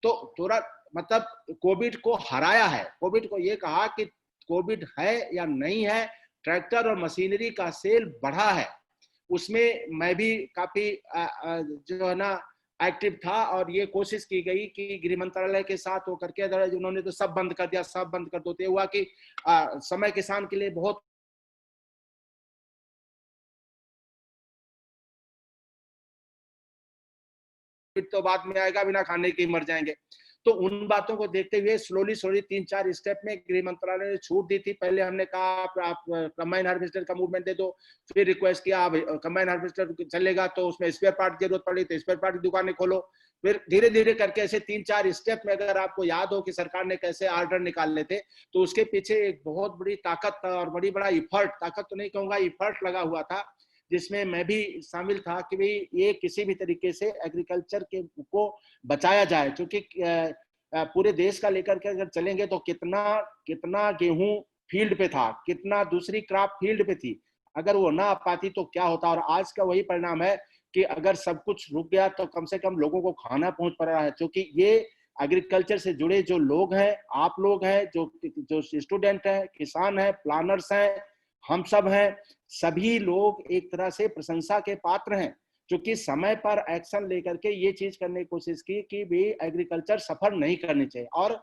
तो थोड़ा मतलब कोविड को हराया है। कोविड को ये कहा कि कोविड है या नहीं है, ट्रैक्टर और मशीनरी का सेल बढ़ा है। उसमें मैं भी काफी जो है ना एक्टिव था, और ये कोशिश की गई कि गृह मंत्रालय के साथ होकर के, उन्होंने तो सब बंद कर दिया, सब बंद कर दो, तो हुआ कि समय किसान के लिए बहुत तो बाद में आएगा, बिना खाने के मर जाएंगे। तो उन बातों को देखते हुए स्लोली 3-4 स्टेप में गृह मंत्रालय ने छूट दी थी। पहले हमने कहा आप कंबाइन हार्वेस्टर का मूवमेंट दे दो, फिर रिक्वेस्ट किया आप कंबाइन हार्वेस्टर चलेगा तो उसमें स्पेयर पार्ट की जरूरत पड़ी तो स्पेयर पार्ट की दुकानें खोलो। फिर धीरे धीरे करके ऐसे 3-4 स्टेप में, अगर आपको याद हो कि सरकार ने कैसे ऑर्डर निकालने थे, तो उसके पीछे एक बहुत बड़ी ताकत और बड़ा इफर्ट, ताकत तो नहीं कहूंगा, इफर्ट लगा हुआ था, जिसमें मैं भी शामिल था कि भाई ये किसी भी तरीके से एग्रीकल्चर के को बचाया जाए, क्योंकि पूरे देश का लेकर के अगर चलेंगे तो कितना गेहूं फील्ड पे था, कितना दूसरी क्रॉप फील्ड पे थी, अगर वो ना आ पाती तो क्या होता। और आज का वही परिणाम है कि अगर सब कुछ रुक गया तो कम से कम लोगों को खाना पहुंच पा रहा है, क्योंकि ये एग्रीकल्चर से जुड़े जो लोग हैं, आप लोग हैं, जो स्टूडेंट हैं, किसान हैं, प्लानर्स हैं, हम सब हैं, सभी लोग एक तरह से प्रशंसा के पात्र हैं, क्योंकि समय पर एक्शन लेकर के ये चीज करने की कोशिश की कि भी एग्रीकल्चर सफर नहीं करनी चाहिए। और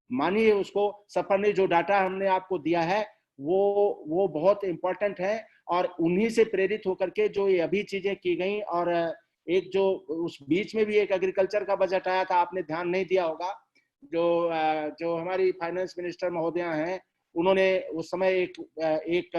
मानिए उसको सफर नहीं, जो डाटा हमने आपको दिया है वो बहुत इंपॉर्टेंट है, और उन्हीं से प्रेरित होकर के जो ये अभी चीजें की गई। और एक जो उस बीच में भी एक एग्रीकल्चर का बजट आया था, आपने ध्यान नहीं दिया होगा, जो हमारी फाइनेंस मिनिस्टर महोदया हैं, उन्होंने उस समय एक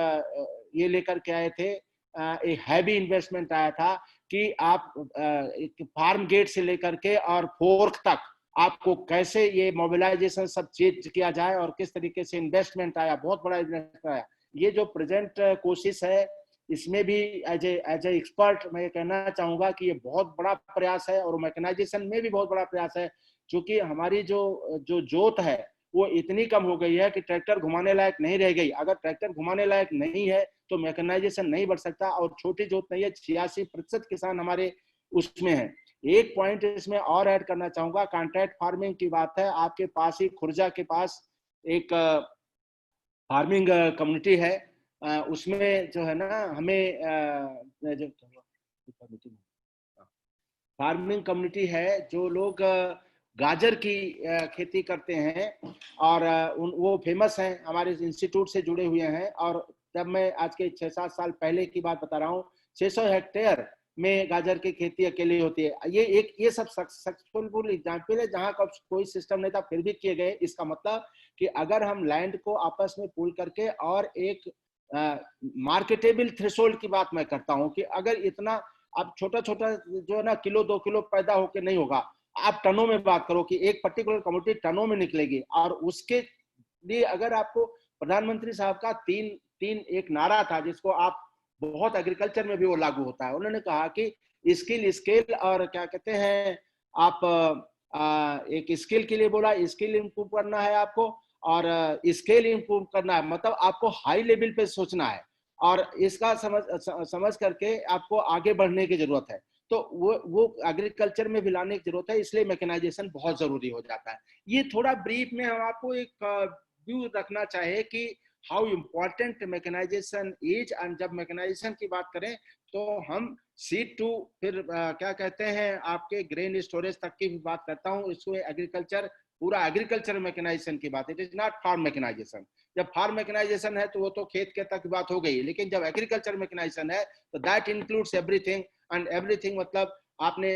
ये लेकर के आए थे, एक हैवी इन्वेस्टमेंट आया था कि आप एक फार्म गेट से लेकर के और फोर्क तक आपको कैसे ये मोबिलाइजेशन सब चेंज किया जाए, और किस तरीके से इन्वेस्टमेंट आया, बहुत बड़ा इन्वेस्टमेंट आया। ये जो प्रेजेंट कोशिश है, इसमें भी एज ए एक्सपर्ट मैं कहना चाहूंगा कि ये बहुत बड़ा प्रयास है, और मैकेनाइजेशन में भी बहुत बड़ा प्रयास है, क्योंकि हमारी जो जोत है वो इतनी कम हो गई है कि ट्रैक्टर घुमाने लायक नहीं रह गई। अगर ट्रैक्टर घुमाने लायक नहीं है तो मैकेनाइजेशन नहीं बढ़ सकता, और छोटी जोत नहीं है, 86% किसान हमारे उसमें है। एक पॉइंट इसमें और ऐड करना चाहूंगा, कॉन्ट्रैक्ट फार्मिंग की बात है, आपके पास ही खुर्जा के पास एक फार्मिंग कम्युनिटी है, उसमें जो है ना हमें जो फार्मिंग कम्युनिटी है, जो लोग गाजर की खेती करते हैं, और वो फेमस हैं, हमारे इंस्टीट्यूट से जुड़े हुए हैं। और जब मैं आज के 6-7 साल पहले की बात बता रहा हूँ, 600 हेक्टेयर में गाजर की खेती अकेले होती है। ये सब सक्सेसफुल एग्जाम्पल है जहाँ का कोई सिस्टम नहीं था फिर भी किए गए। इसका मतलब कि अगर हम लैंड को आपस में पूल करके, और एक मार्केटेबल थ्रेशोल्ड की बात मैं करता हूँ कि अगर इतना अब छोटा जो है ना किलो 2 किलो पैदा होके नहीं होगा, आप टनों में बात करो कि एक पर्टिकुलर कमोडिटी टनों में निकलेगी। और उसके लिए अगर आपको प्रधानमंत्री साहब का तीन एक नारा था, जिसको आप बहुत एग्रीकल्चर में भी वो लागू होता है, उन्होंने कहा कि स्किल और क्या कहते हैं, आप एक स्किल के लिए बोला, स्किल इंप्रूव करना है आपको, और स्केल इंप्रूव करना है, मतलब आपको हाई लेवल पे सोचना है, और इसका समझ करके आपको आगे बढ़ने की जरूरत है। तो वो एग्रीकल्चर में भी लाने की जरूरत है, इसलिए मैकेनाइजेशन बहुत जरूरी हो जाता है। ये थोड़ा ब्रीफ में हम आपको एक व्यू रखना चाहे कि how important mechanisation is. And जब मैकेनाइजेशन की बात करें तो हम सीड टू फिर क्या कहते हैं आपके ग्रेन स्टोरेज तक की भी बात करता हूँ। इसको एग्रीकल्चर, पूरा एग्रीकल्चर मैकेनाइजेशन की बात, it is not farm mechanisation. जब फार्म मैकेनाइजेशन है तो वो तो खेत के तक बात हो गई, लेकिन जब एग्रीकल्चर मैकेनाइजेशन है तो that includes everything and everything. मतलब आपने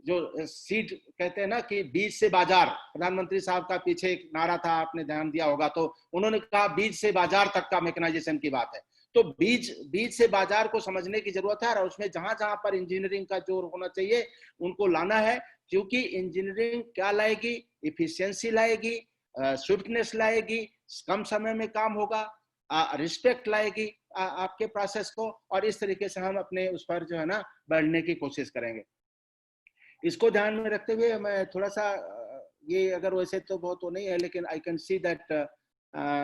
जो सीड कहते हैं ना कि बीज से बाजार, प्रधानमंत्री साहब का पीछे एक नारा था, आपने ध्यान दिया होगा, तो उन्होंने कहा बीज से बाजार तक का मैकेनाइजेशन की बात है। तो बीज से बाजार को समझने की जरूरत है, और उसमें जहां जहां पर इंजीनियरिंग का जोर होना चाहिए उनको लाना है, क्योंकि इंजीनियरिंग क्या लाएगी, इफिशियंसी लाएगी, स्विफ्टनेस लाएगी, कम समय में काम होगा, रिस्पेक्ट लाएगी आपके प्रोसेस को, और इस तरीके से हम अपने उस पर जो है ना बढ़ने की कोशिश करेंगे। इसको ध्यान में रखते हुए मैं थोड़ा सा ये, अगर वैसे तो बहुत तो नहीं है, लेकिन आई कैन सी दैट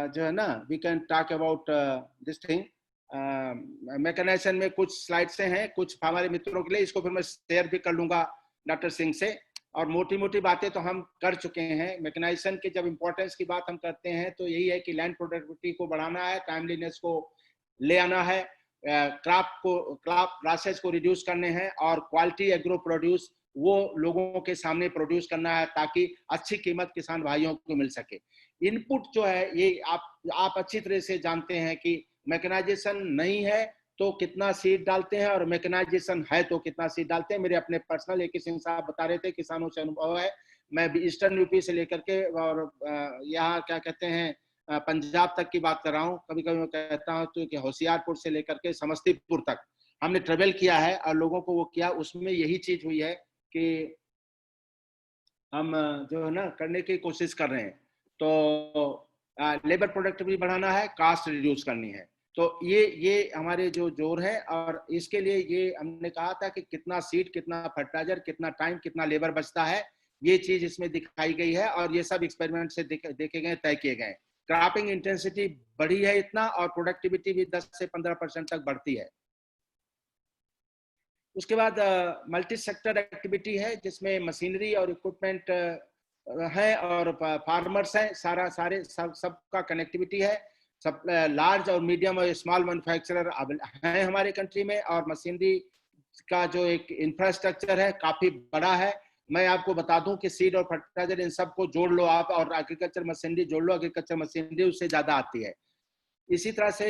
जो है ना we can talk about this thing. Mechanisation में कुछ स्लाइड्स हैं, कुछ हमारे मित्रों के लिए, इसको फिर मैं शेयर भी कर लूंगा डॉक्टर सिंह से। और मोटी बातें तो हम कर चुके हैं। मैकेनाइजेशन के जब इंपॉर्टेंस की बात हम करते हैं तो यही है कि लैंड प्रोडक्टिविटी को बढ़ाना है, टाइमलीनेस को ले आना है, क्रॉप लॉसेज को रिड्यूस करने हैं और क्वालिटी एग्रो प्रोड्यूस वो लोगों के सामने प्रोड्यूस करना है ताकि अच्छी कीमत किसान भाइयों को मिल सके। इनपुट जो है ये आप अच्छी तरह से जानते हैं कि मैकेनाइजेशन नहीं है तो कितना सीड डालते हैं और मैकेनाइजेशन है तो कितना सीड डालते हैं। मेरे अपने पर्सनल एक सिंह साहब बता रहे थे, किसानों से अनुभव है। मैं ईस्टर्न यूपी से लेकर के और यहाँ क्या कहते हैं पंजाब तक की बात कर रहा हूँ। कभी कभी मैं कहता हूँ तो कि होशियारपुर से लेकर के समस्तीपुर तक हमने ट्रेवल किया है और लोगों को वो किया, उसमें यही चीज हुई है कि हम जो है ना करने की कोशिश कर रहे हैं। तो लेबर प्रोडक्टिविटी बढ़ाना है, कास्ट रिड्यूस करनी है। तो ये हमारे जो जोर है और इसके लिए ये हमने कहा था कि कितना सीड, कितना फर्टिलाइजर, कितना टाइम, कितना लेबर बचता है, ये चीज इसमें दिखाई गई है और ये सब एक्सपेरिमेंट से देखे गए, तय किए गए। क्रॉपिंग इंटेंसिटी बढ़ी है इतना और प्रोडक्टिविटी भी 10 से 15% तक बढ़ती है। उसके बाद मल्टी सेक्टर एक्टिविटी है जिसमें मशीनरी और इक्विपमेंट है और फार्मर्स है, सबका कनेक्टिविटी है। सब लार्ज और मीडियम और स्मॉल मैन्युफैक्चरर हैं हमारे कंट्री में और मशीनरी का जो एक इंफ्रास्ट्रक्चर है काफी बड़ा है। मैं आपको बता दूं कि सीड और फर्टिलाइजर इन सबको जोड़ लो आप और एग्रीकल्चर मशीनरी जोड़ लो, एग्रीकल्चर मशीनरी उससे ज्यादा आती है। इसी तरह से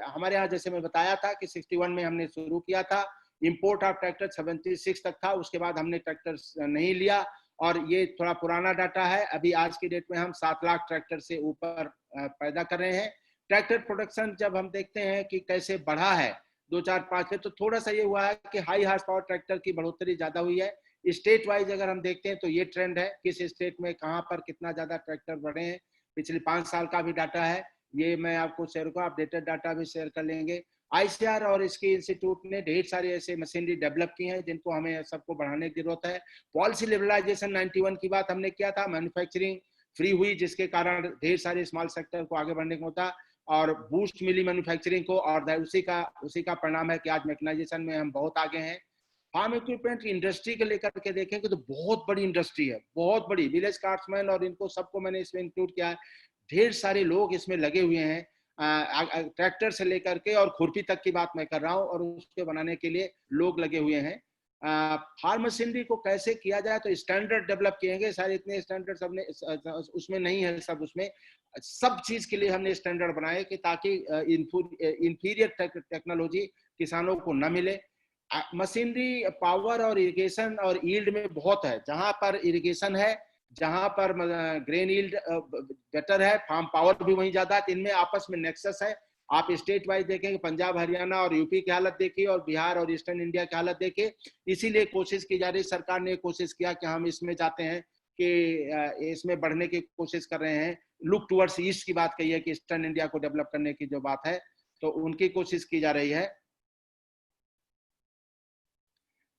हमारे यहाँ जैसे मैं बताया था कि 61 में हमने शुरू किया था, इंपोर्ट ऑफ ट्रैक्टर 76 तक था, उसके बाद हमने ट्रैक्टर नहीं लिया और ये थोड़ा पुराना डाटा है। अभी आज की डेट में हम 7 लाख ट्रैक्टर से ऊपर पैदा कर रहे हैं। ट्रैक्टर प्रोडक्शन जब हम देखते हैं कि कैसे बढ़ा है 2004-5 में, तो थोड़ा सा ये हुआ है कि हाई हार्स पावर ट्रैक्टर की बढ़ोतरी ज्यादा हुई है। स्टेट वाइज अगर हम देखते हैं तो ये ट्रेंड है, किस स्टेट में कहाँ पर कितना ज्यादा ट्रैक्टर बढ़े हैं। पिछले 5 साल का भी डाटा है, ये मैं आपको शेयर करूँ, अपडेटेड डाटा भी शेयर कर लेंगे। ICAR और इसके इंस्टीट्यूट ने ढेर सारे ऐसे मशीनरी डेवलप की हैं जिनको हमें सबको बढ़ाने की जरूरत है। पॉलिसी लिबरलाइजेशन 91 की बात हमने किया था, मैन्युफैक्चरिंग फ्री हुई जिसके कारण ढेर सारे स्मॉल सेक्टर को आगे बढ़ने को होता और बूस्ट मिली मैन्युफैक्चरिंग को और उसी का परिणाम है कि आज मैकेनाइजेशन में हम बहुत आगे हैं। फार्म इक्विपमेंट इंडस्ट्री के लेकर के देखेंगे तो बहुत बड़ी इंडस्ट्री है, बहुत बड़ी। विलेज क्राफ्ट्समैन और इनको सबको मैंने इसमें इंक्लूड किया है। ढेर सारे लोग इसमें लगे हुए हैं, ट्रैक्टर से लेकर के और खुरपी तक की बात मैं कर रहा हूँ और उसके बनाने के लिए लोग लगे हुए हैं। फार्म मशीनरी को कैसे किया जाए तो स्टैंडर्ड डेवलप किएंगे, सारे इतने स्टैंडर्ड सबने उसमें नहीं है, सब उसमें सब चीज के लिए हमने स्टैंडर्ड बनाए कि ताकि इंफीरियर टेक्नोलॉजी किसानों को न मिले। मशीनरी पावर और इरिगेशन और यील्ड में बहुत है, जहां पर इरिगेशन है, जहां पर ग्रेन यील्ड बेटर है, फार्म पावर भी वहीं ज्यादा है, इनमें आपस में नेक्सस है। आप स्टेट वाइज देखेंगे, पंजाब, हरियाणा और यूपी की हालत देखिए और बिहार और ईस्टर्न इंडिया की हालत देखिए। इसीलिए कोशिश की जा रही, सरकार ने कोशिश किया कि हम इसमें जाते हैं कि इसमें बढ़ने की कोशिश कर रहे हैं। लुक टुवर्ड्स ईस्ट की बात कही है कि ईस्टर्न इंडिया को डेवलप करने की जो बात है तो उनकी कोशिश की जा रही है।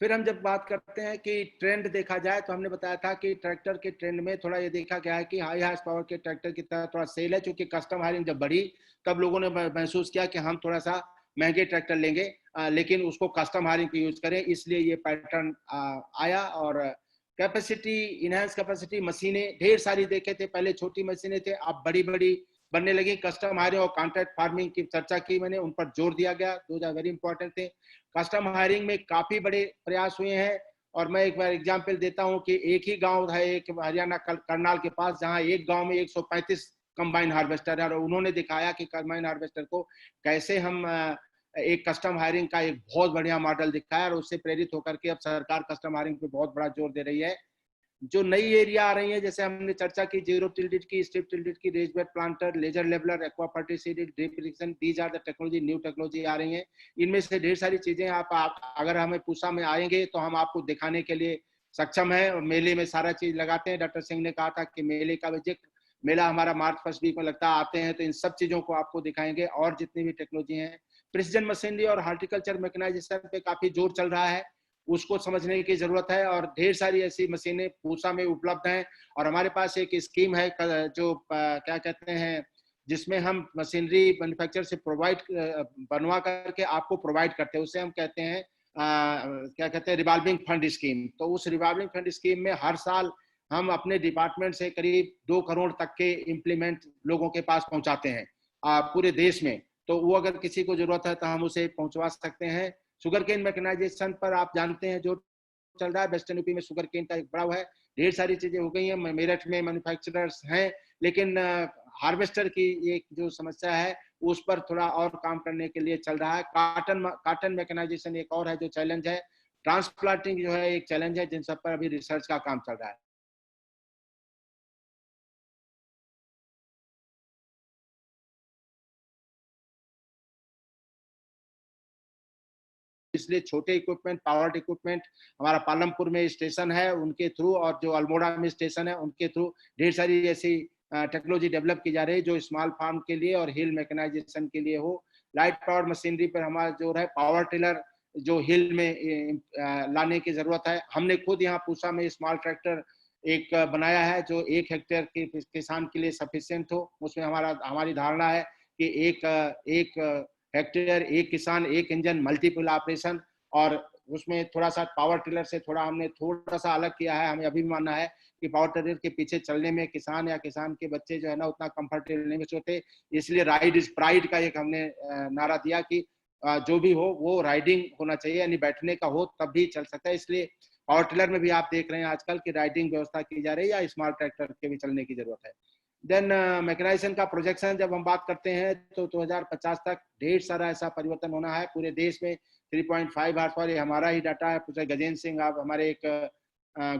फिर हम जब बात करते हैं कि ट्रेंड देखा जाए तो हमने बताया था कि ट्रैक्टर के ट्रेंड में थोड़ा ये देखा गया है कि हाई हार्स पावर के ट्रैक्टर की तरह थोड़ा सेल है, क्योंकि कस्टम हायरिंग जब बढ़ी तब लोगों ने महसूस किया कि हम थोड़ा सा महंगे ट्रैक्टर लेंगे लेकिन उसको कस्टम हायरिंग पे यूज करें, इसलिए ये पैटर्न आया। और कैपेसिटी, इनहेंस कैपेसिटी, मशीनें ढेर सारी देखे थे, पहले छोटी मशीनें थे, अब बड़ी बड़ी बनने लगी। कस्टम हायरिंग और कॉन्ट्रैक्ट फार्मिंग की चर्चा की मैंने, उन पर जोर दिया गया, दोज आर वेरी इंपॉर्टेंट थे। कस्टम हायरिंग में काफी बड़े प्रयास हुए हैं और मैं एक बार एग्जांपल देता हूं कि एक ही गांव है, एक हरियाणा करनाल के पास, जहां एक गांव में 135 कंबाइन हार्वेस्टर है और उन्होंने दिखाया कि कंबाइन हार्वेस्टर को कैसे हम एक कस्टम हायरिंग का एक बहुत बढ़िया मॉडल दिखाया और उससे प्रेरित होकर के अब सरकार कस्टम हायरिंग पे बहुत बड़ा जोर दे रही है। जो नई एरिया आ रही है, जैसे हमने चर्चा की, जीरो टिल्डेड की, स्ट्रिप टिल्डेड की, raised bed planter, laser leveller, aqua फर्टिसाइड, drip irrigation, these are the technology, new technology आ रही है। इनमें से ढेर सारी चीजें आप अगर हमें पूसा में आएंगे तो हम आपको दिखाने के लिए सक्षम है। मेले में सारा चीज लगाते हैं। डॉक्टर सिंह ने कहा था कि मेले का विजिट, मेला हमारा मार्च फर्स्ट वीक में लगता है, आते हैं तो इन सब चीजों को आपको दिखाएंगे और जितनी भी टेक्नोलॉजी है। प्रिसिजन मशीनरी और हार्टिकल्चर मैकेनाइजेशन पे काफी जोर चल रहा है, उसको समझने की जरूरत है और ढेर सारी ऐसी मशीनें पूसा में उपलब्ध हैं। और हमारे पास एक स्कीम है जो क्या कहते हैं, जिसमें हम मशीनरी मैन्युफैक्चर से प्रोवाइड बनवा करके आपको प्रोवाइड करते हैं, उसे हम कहते हैं क्या कहते हैं, रिवॉल्विंग फंड स्कीम। तो उस रिवॉल्विंग फंड स्कीम में हर साल हम अपने डिपार्टमेंट से करीब 2 करोड़ तक के इम्प्लीमेंट लोगों के पास पहुंचाते हैं पूरे देश में। तो वो अगर किसी को जरूरत है तो हम उसे पहुंचवा सकते हैं। शुगर केन मैकेनाइजेशन पर आप जानते हैं जो चल रहा है, वेस्टर्न यूपी में शुगर केन का एक बड़ा है, ढेर सारी चीजें हो गई हैं, मेरठ में मैन्युफैक्चरर्स हैं, लेकिन हार्वेस्टर की एक जो समस्या है उस पर थोड़ा और काम करने के लिए चल रहा है। काटन मैकेनाइजेशन एक और है जो चैलेंज है, ट्रांसप्लांटिंग जो है एक चैलेंज है, जिन सब पर अभी रिसर्च का काम चल रहा है। इसलिए छोटे इक्विपमेंट, पावर्ड इक्विपमेंट, हमारा पालमपुर में स्टेशन है उनके थ्रू, और जो अल्मोड़ा में स्टेशन है उनके थ्रू ढेर सारी ऐसी टेक्नोलॉजी डेवलप की जा रही है जो स्मॉल फार्म के लिए और हिल मैकेनाइजेशन के लिए हो। लाइट पावर मशीनरी पर हमारा जो है पावर टिलर जो हिल में लाने की जरूरत है। हमने खुद यहाँ पूसा में स्मॉल ट्रैक्टर एक बनाया है जो 1 हेक्टेयर के किसान के लिए सफिशिएंट हो। उसमें हमारी धारणा है कि एक हेक्टेयर, एक किसान, एक इंजन, मल्टीपल ऑपरेशन, और उसमें थोड़ा सा पावर टिलर से हमने थोड़ा सा अलग किया है। हमें अभी भी मानना है कि पावर टिलर के पीछे चलने में किसान या किसान के बच्चे जो है ना उतना कंफर्टेबल नहीं महसूस होते, इसलिए राइड इज प्राइड का एक हमने नारा दिया कि जो भी हो वो राइडिंग होना चाहिए, यानी बैठने का हो तब भी चल सकता है। इसलिए पावर टिलर में भी आप देख रहे हैं आजकल की राइडिंग व्यवस्था की जा रही है, या स्मॉल ट्रैक्टर के भी चलने की जरूरत है। देन मैकेनाइजेशन का प्रोजेक्शन जब हम बात करते हैं तो 2050 तक ढेर सारा ऐसा परिवर्तन होना है पूरे देश में। 3.5 हार्स पावर, ये हमारा ही डाटा है। प्रोफेसर गजेंद्र सिंह आप हमारे एक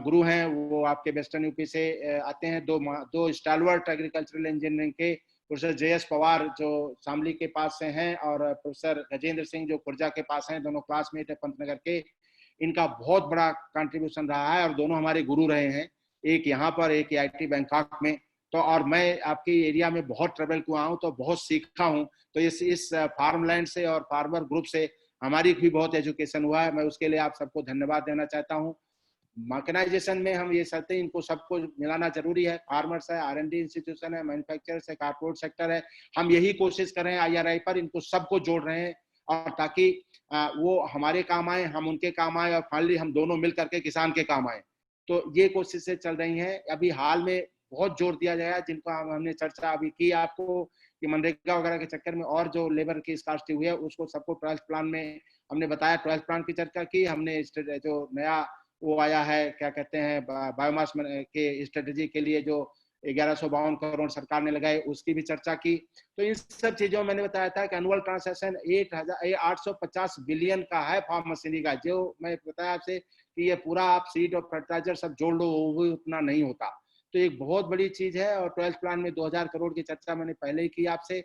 गुरु हैं, वो आपके वेस्टर्न यूपी से आते हैं। दो स्टालवर्ट एग्रीकल्चरल इंजीनियरिंग के, प्रोफेसर JS पवार जो शामली के पास से हैं, और प्रोफेसर गजेंद्र सिंह जो खुर्जा के पास हैं, दोनों क्लासमेट है पंतनगर के। इनका बहुत बड़ा कंट्रीब्यूशन रहा है और दोनों हमारे गुरु रहे हैं, एक यहाँ पर, एक IIT बैंकॉक में। तो और मैं आपकी एरिया में बहुत ट्रेवल हुआ हूँ तो बहुत सीखा हूँ। तो इस फार्मलैंड से और फार्मर ग्रुप से हमारी भी बहुत एजुकेशन हुआ है। मैं उसके लिए आप सबको धन्यवाद देना चाहता हूँ। मैकेनाइजेशन में हम ये चाहते हैं इनको सबको मिलाना जरूरी है। फार्मर्स है, R&D इंस्टीट्यूशन है, मैन्युफैक्चरर्स है, कारपोरेट सेक्टर है। हम यही कोशिश कर रहे हैं IRI पर, इनको सबको जोड़ रहे हैं, और ताकि वो हमारे काम आए, हम उनके काम आए, और फाइनली हम दोनों मिल करके किसान के काम आए। तो ये कोशिशें चल रही हैं। अभी हाल में बहुत जोर दिया गया है, जिनको हमने चर्चा अभी की आपको, कि मनरेगा वगैरह के चक्कर में और जो लेबर की स्कार्सिटी हुई है उसको सबको 12th प्लान में हमने बताया। 12th प्लान की चर्चा की हमने। जो नया वो आया है, क्या कहते हैं, बायोमास के स्ट्रेटेजी के लिए जो 1152 करोड़ सरकार ने लगाए, उसकी भी चर्चा की। तो इन सब चीजों में मैंने बताया था कि एनुअल ट्रांसैक्शन 850 बिलियन का है फार्म मशीनरी का। जो मैं बताया आपसे कि ये पूरा आप सीड और फर्टिलाइजर सब जोड़ लो, वो भी उतना नहीं होता। तो एक बहुत बड़ी चीज है। और 12th प्लान में 2000 करोड़ की चर्चा मैंने पहले ही की आपसे।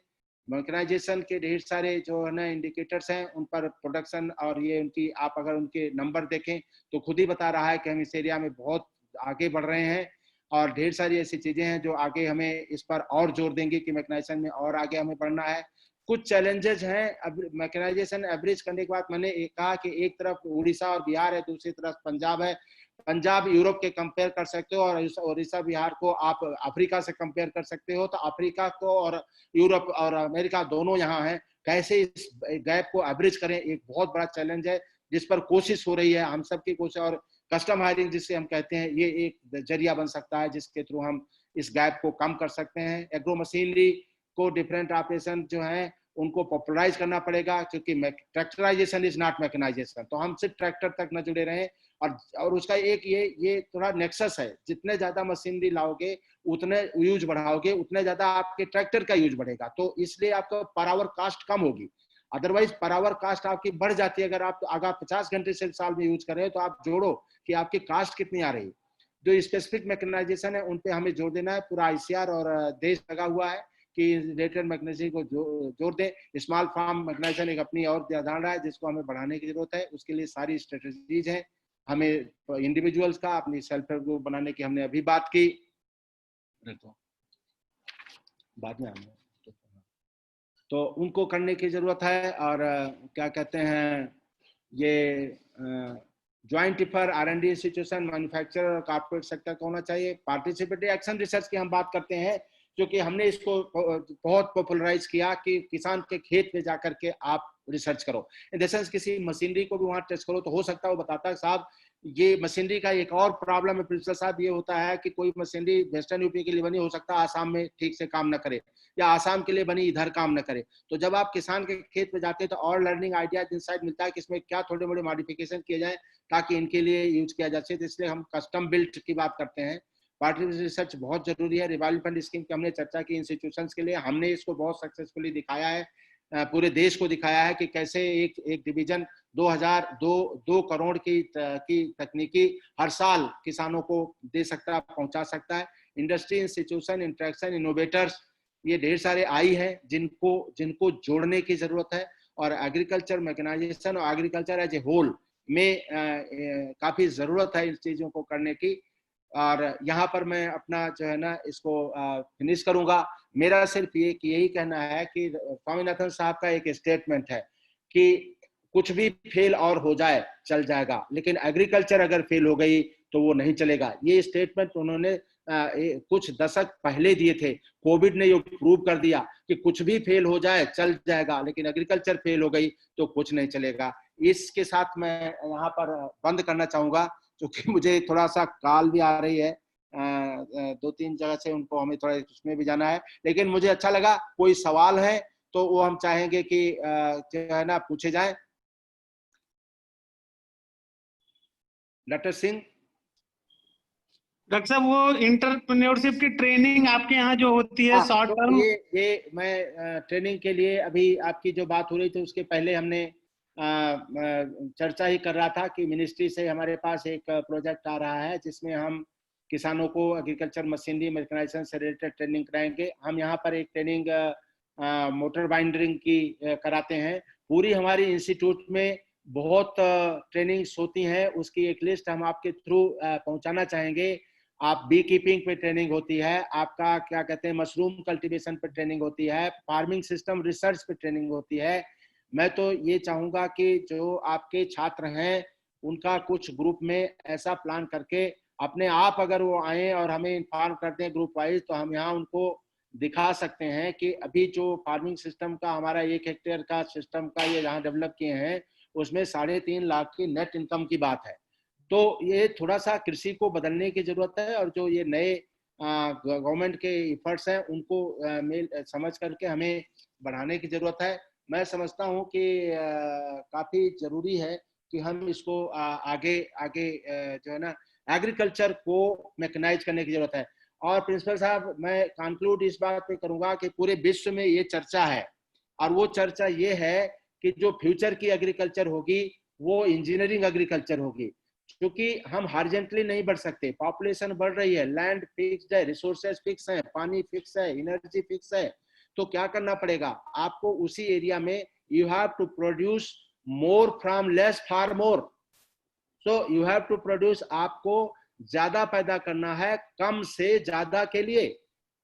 मैकेनाइजेशन के ढेर सारे जो है ना इंडिकेटर्स हैं, उन पर प्रोडक्शन और ये उनकी, आप अगर उनके नंबर देखें तो खुद ही बता रहा है कि हम इस एरिया में बहुत आगे बढ़ रहे हैं। और ढेर सारी ऐसी चीजें हैं जो आगे हमें इस पर और जोर देंगे कि मैकेनाइजेशन में और आगे हमें बढ़ना है। कुछ चैलेंजेस हैं। अब मैकेनाइजेशन एवरेज करने के बाद मैंने कहा कि एक तरफ उड़ीसा और बिहार है, दूसरी तरफ पंजाब है। पंजाब यूरोप के कंपेयर कर सकते हो, और उड़ीसा बिहार को आप अफ्रीका से कंपेयर कर सकते हो। तो अफ्रीका को और यूरोप और अमेरिका दोनों यहाँ हैं। कैसे इस गैप को एवरेज करें, एक बहुत बड़ा चैलेंज है जिस पर कोशिश हो रही है, हम सबकी कोशिश। और कस्टम हायरिंग जिसे हम कहते हैं, ये एक जरिया बन सकता है जिसके थ्रू हम इस गैप को कम कर सकते हैं। एग्रो मशीनरी को डिफरेंट ऑपरेशन जो है उनको पॉपुलराइज करना पड़ेगा, क्योंकि ट्रैक्टराइजेशन इज नॉट मैकेनाइजेशन। तो हम सिर्फ ट्रैक्टर तक न जुड़े रहें। और उसका एक ये थोड़ा नेक्सस है, जितने ज्यादा मशीनरी लाओगे उतने यूज बढ़ाओगे, उतने ज्यादा आपके ट्रैक्टर का यूज बढ़ेगा। तो इसलिए आपका पर आवर कास्ट कम होगी। अदरवाइज पर आवर कास्ट आपकी बढ़ जाती है। अगर आप अगर 50 घंटे से साल में यूज कर रहे हैं तो आप जोड़ो कि आपकी कास्ट कितनी आ रही है। जो स्पेसिफिक मैकेनाइजेशन है उन पे हमें जोर देना है। पूरा ICR और देश लगा हुआ है कि रिलेटेड मैकेनाइजेशन को जोर दें। स्मॉल फार्म मैकेनाइजेशन एक अपनी और धारणा है जिसको हमें बढ़ाने की जरूरत है। उसके लिए सारी स्ट्रेटजीज हैं। हमें इंडिविजुअल्स का अपनी सेल्फ हेल्प ग्रुप बनाने की हमने अभी बात की, बाद में हमने तो उनको करने की जरूरत है। और क्या कहते हैं, ये joint Fitr R&D institution, manufacturer और कॉर्पोरेट सेक्टर का होना चाहिए। पार्टिसिपेटरी एक्शन रिसर्च की हम बात करते हैं, क्योंकि हमने इसको बहुत पॉपुलराइज किया कि किसान के खेत में जाकर के आप रिसर्च करो। इन द सेंस किसी मशीनरी को भी वहां टेस्ट करो, तो हो सकता है वो बताता है साहब ये मशीनरी का एक और प्रॉब्लम है प्रिंसिपल साहब, ये होता है कि कोई मशीनरी वेस्टर्न यूपी के लिए बनी हो सकता है आसाम में ठीक से काम न करे, या आसाम के लिए बनी इधर काम न करे। तो जब आप किसान के खेत पे जाते हैं तो और लर्निंग आइडियाज इंसाइट मिलता है कि इसमें क्या थोड़े मोड़े मॉडिफिकेशन किए जाए ताकि इनके लिए यूज किया जा सके। तो इसलिए हम कस्टम बिल्ट की बात करते हैं। पार्टी रिसर्च बहुत जरूरी है। रिवाइवल फंड स्कीम की हमने चर्चा की इंस्टीट्यूशंस के लिए, हमने इसको बहुत सक्सेसफुली दिखाया है, पूरे देश को दिखाया है कि कैसे एक डिवीजन 2 करोड़ की तकनीकी हर साल किसानों को दे सकता है, पहुंचा सकता है। इंडस्ट्री, इंस्टीट्यूशन, इंटरेक्शन, इनोवेटर्स, ये ढेर सारे आई हैं जिनको जोड़ने की जरूरत है। और एग्रीकल्चर मैकेनाइजेशन और एग्रीकल्चर एज ए होल में काफी जरूरत है इन चीजों को करने की। और यहाँ पर मैं अपना जो है ना इसको फिनिश करूंगा। मेरा सिर्फ यही कहना है कि स्वामीनाथन साहब का एक स्टेटमेंट है कि कुछ भी फेल और हो जाए चल जाएगा, लेकिन एग्रीकल्चर अगर फेल हो गई तो वो नहीं चलेगा। ये स्टेटमेंट उन्होंने कुछ दशक पहले दिए थे। कोविड ने ये प्रूव कर दिया कि कुछ भी फेल हो जाए चल जाएगा, लेकिन एग्रीकल्चर फेल हो गई तो कुछ नहीं चलेगा। इसके साथ मैं यहाँ पर बंद करना चाहूंगा, क्योंकि मुझे थोड़ा सा कॉल भी आ रही है 2-3 जगह से, उनको हमें थोड़ा उसमें भी जाना है। लेकिन मुझे अच्छा लगा, कोई सवाल है तो वो हम चाहेंगे कि जो है ना पूछे जाए। डॉक्टर सिंह। डॉक्टर साहब, वो इंटरप्रेन्योरशिप की ट्रेनिंग आपके यहाँ जो होती है शॉर्ट तो टर्म, ये मैं ट्रेनिंग के लिए अभी आपकी जो बात हो रही थी उसके पहले हमने चर्चा ही कर रहा था कि मिनिस्ट्री से हमारे पास एक प्रोजेक्ट आ रहा है जिसमें हम किसानों को एग्रीकल्चर मशीनरी मैकेनाइजेशन से रिलेटेड ट्रेनिंग कराएंगे। हम यहाँ पर एक ट्रेनिंग मोटर बाइंडरिंग की कराते हैं। पूरी हमारी इंस्टीट्यूट में बहुत ट्रेनिंग्स होती हैं, उसकी एक लिस्ट हम आपके थ्रू पहुंचाना चाहेंगे। आप बी कीपिंग पे ट्रेनिंग होती है, आपका क्या कहते हैं मशरूम कल्टीवेशन पे ट्रेनिंग होती है, फार्मिंग सिस्टम रिसर्च पे ट्रेनिंग होती है। मैं तो ये चाहूंगा कि जो आपके छात्र हैं उनका कुछ ग्रुप में ऐसा प्लान करके अपने आप अगर वो आए और हमें इन्फॉर्म करते हैं ग्रुप वाइज, तो हम यहाँ उनको दिखा सकते हैं कि अभी जो फार्मिंग सिस्टम का हमारा 1 हेक्टेयर का सिस्टम का ये यहाँ डेवलप किए हैं उसमें 3.5 लाख की नेट इनकम की बात है। तो ये थोड़ा सा कृषि को बदलने की जरूरत है, और जो ये नए गवर्नमेंट के एफर्ट्स हैं उनको समझ करके हमें बढ़ाने की जरूरत है। मैं समझता हूँ कि काफी जरूरी है कि हम इसको आगे जो है ना एग्रीकल्चर को मैकेनाइज करने की जरूरत है। और प्रिंसिपल साहब, मैं कंक्लूड इस बात पे करूंगा कि पूरे विश्व में ये चर्चा है, और वो चर्चा ये है कि जो फ्यूचर की एग्रीकल्चर होगी वो इंजीनियरिंग एग्रीकल्चर होगी, क्योंकि हम हॉरिजॉन्टली नहीं बढ़ सकते। पॉपुलेशन बढ़ रही है, लैंड फिक्स्ड है, रिसोर्सेज फिक्स है, पानी फिक्स है, एनर्जी फिक्स है। तो क्या करना पड़ेगा आपको उसी एरिया में, you have to produce more from less for more. So you have to produce, आपको ज्यादा पैदा करना है कम से ज्यादा के लिए।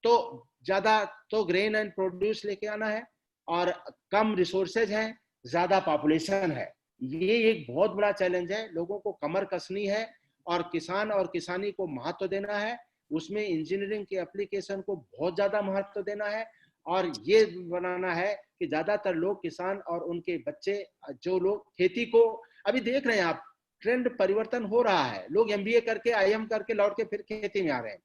तो ज्यादा तो ग्रेन एंड प्रोड्यूस लेके आना है, और कम रिसोर्सेज हैं, ज्यादा पॉपुलेशन है। ये एक बहुत बड़ा चैलेंज है। लोगों को कमर कसनी है और किसान और किसानी को महत्व देना है। उसमें इंजीनियरिंग के एप्लीकेशन को बहुत ज्यादा महत्व देना है, और ये बनाना है कि ज्यादातर लोग किसान और उनके बच्चे, जो लोग खेती को अभी देख रहे हैं आप, ट्रेंड परिवर्तन हो रहा है। लोग एमबीए करके आईएम करके लौट के फिर खेती में आ रहे हैं।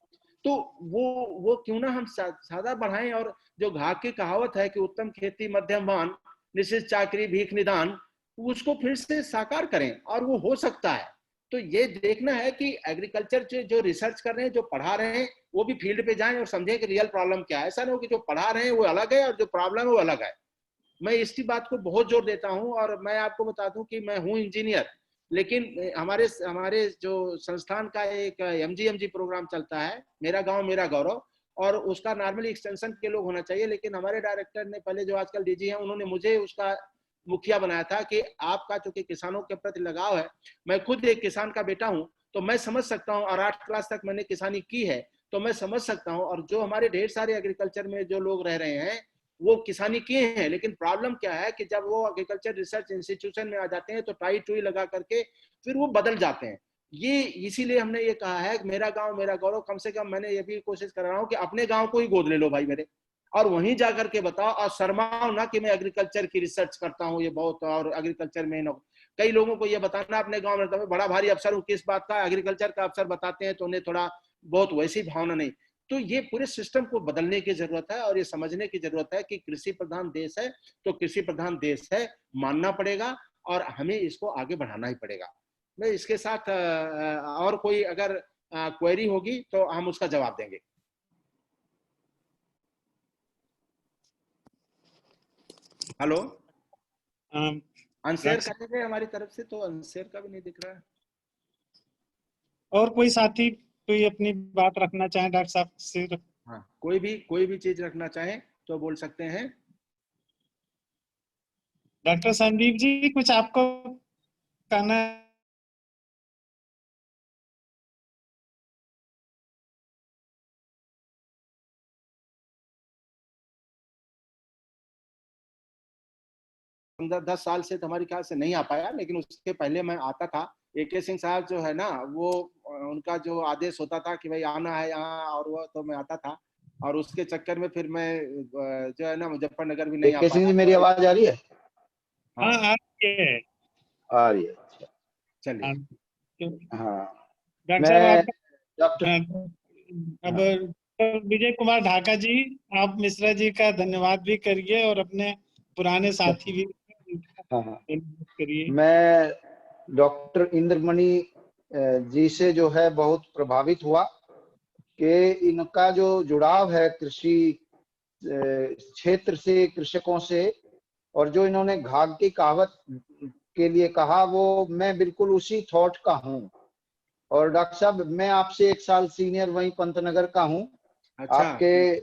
तो वो क्यों ना हम सादा बढ़ाएं, और जो घाघ की कहावत है कि उत्तम खेती मध्यम वान निश्चित चाकरी भीख निदान, उसको फिर से साकार करें, और वो हो सकता है। तो ये देखना है कि एग्रीकल्चर जो रिसर्च कर रहे हैं, जो पढ़ा रहे हैं, वो भी फील्ड पे जाएं और समझें कि रियल प्रॉब्लम क्या है। ऐसा नहीं हो कि जो पढ़ा रहे हैं वो अलग है और जो प्रॉब्लम है वो अलग है। मैं इसकी बात को बहुत जोर देता हूं। और मैं आपको बता दूं कि मैं हूं इंजीनियर, लेकिन हमारे जो संस्थान का एक एमजीएमजी प्रोग्राम चलता है, मेरा गांव मेरा गौरव, और उसका नॉर्मली एक्सटेंशन के लोग होना चाहिए। लेकिन हमारे डायरेक्टर ने, पहले जो आजकल डीजी हैं, उन्होंने मुझे उसका मुखिया बनाया था कि आपका चूंकि किसानों के प्रति लगाव है, मैं खुद एक किसान का बेटा हूं, तो मैं समझ सकता हूं, और 8 क्लास तक मैंने किसानी की है, तो मैं समझ सकता हूं। और जो हमारे ढेर सारे एग्रीकल्चर में जो लोग रह रहे हैं वो किसानी किए हैं, लेकिन प्रॉब्लम क्या है कि जब वो एग्रीकल्चर रिसर्च इंस्टीट्यूशन में आ जाते हैं तो टाई टूई लगा करके फिर वो बदल जाते हैं। ये इसीलिए हमने ये कहा है कि मेरा गांव मेरा गौरव। कम से कम मैंने ये भी कोशिश कर रहा हूँ कि अपने गांव को ही गोद ले लो भाई मेरे, और वहीं जाकर के बताओ, और शर्माओ ना कि मैं एग्रीकल्चर की रिसर्च करता हूँ ये बहुत, और एग्रीकल्चर में कई लोगों को ये बताना अपने गांव में, तो मैं बड़ा भारी अफसर हूँ, किस बात का एग्रीकल्चर का अफसर बताते हैं तो उन्हें थोड़ा बहुत वैसी भावना नहीं। तो ये पूरे सिस्टम को बदलने की जरूरत है और ये समझने की जरूरत है कि कृषि प्रधान देश है तो कृषि प्रधान देश है, मानना पड़ेगा और हमें इसको आगे बढ़ाना ही पड़ेगा। मैं इसके साथ और कोई अगर क्वेरी होगी तो हम उसका जवाब देंगे। हेलो, अनशेयर करेंगे हमारी तरफ से, तो अनशेयर का भी नहीं दिख रहा है। और कोई साथी कोई अपनी बात रखना चाहे डॉक्टर साहब से? हाँ, कोई भी चीज रखना चाहे तो बोल सकते हैं। डॉक्टर संदीप जी कुछ आपको कहना? पंद्रह 10 साल से तो हमारी ख्याल से नहीं आ पाया, लेकिन उसके पहले मैं आता था। AK सिंह साहब जो है ना, वो उनका जो आदेश होता था कि भाई आना है यहाँ, और वो तो मैं आता था, और उसके चक्कर में फिर मैं जो है ना मुजफ्फरनगर भी नहीं आ AK सिंह पाया। जी मेरी आवाज आ रही है? हाँ आ रही है। आ रही है, अच्छा चलिए। हाँ, डॉक्टर साहब मैं आपका डॉक्टर अब विजय कुमार ढाका जी, आप मिश्रा जी का धन्यवाद भी करिए और अपने पुराने साथी भी करिए। मैं डॉक्टर इंद्रमणि जी से जो है बहुत प्रभावित हुआ कि इनका जो जुड़ाव है कृषि क्षेत्र से, कृषकों से, और जो इन्होंने घाघ की कहावत के लिए कहा, वो मैं बिल्कुल उसी थॉट का हूँ। और डॉक्टर साहब मैं आपसे 1 साल सीनियर वहीं पंतनगर का हूँ। अच्छा, आपके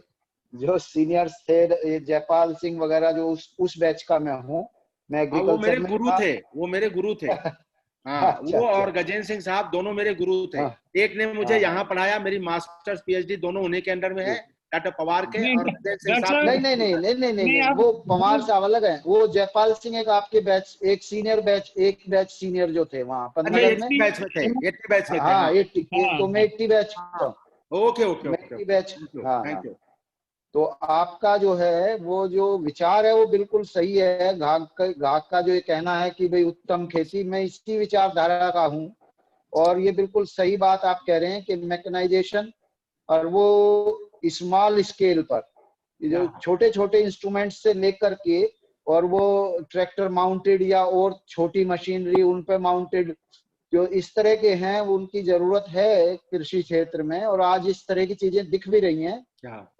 जो सीनियर्स थे जयपाल सिंह वगैरह, जो उस बैच का मैं हूँ। मैं एग्रीकल्चर वो मेरे में गुरु थे, वो मेरे गुरु थे। हाँ, अच्छा, वो और गजेंद्र सिंह साहब दोनों मेरे गुरु थे। हाँ, एक ने मुझे यहाँ पढ़ाया, मेरी मास्टर्स PhD दोनों उन्हीं के अंडर में है, डॉक्टर पवार के, नहीं, और गजेंद्र सिंह डॉक्टर साहब। साहब नहीं, आप वो पवार साहब अलग है। वो जयपाल सिंह एक आपके बैच, एक बैच सीनियर जो थे वहाँ अच्छा, पंतनगर में। 80 बैच में थे, 80 बैच में थे। हाँ, हाँ, 80, तो मैं 80 बैच का हूँ। ओके ओके मैं ओके, 80 बैच, हाँ। Thank you. तो आपका जो है वो जो विचार है वो बिल्कुल सही है। घाघ का जो ये कहना है कि भाई उत्तम खेती, मैं इसी विचारधारा का हूँ। और ये बिल्कुल सही बात आप कह रहे हैं कि मैकेनाइजेशन और वो स्मॉल स्केल पर, जो छोटे छोटे इंस्ट्रूमेंट्स से लेकर के, और वो ट्रैक्टर माउंटेड या और छोटी मशीनरी उन पे माउंटेड, जो इस तरह के हैं, उनकी जरूरत है कृषि क्षेत्र में। और आज इस तरह की चीजें दिख भी रही हैं।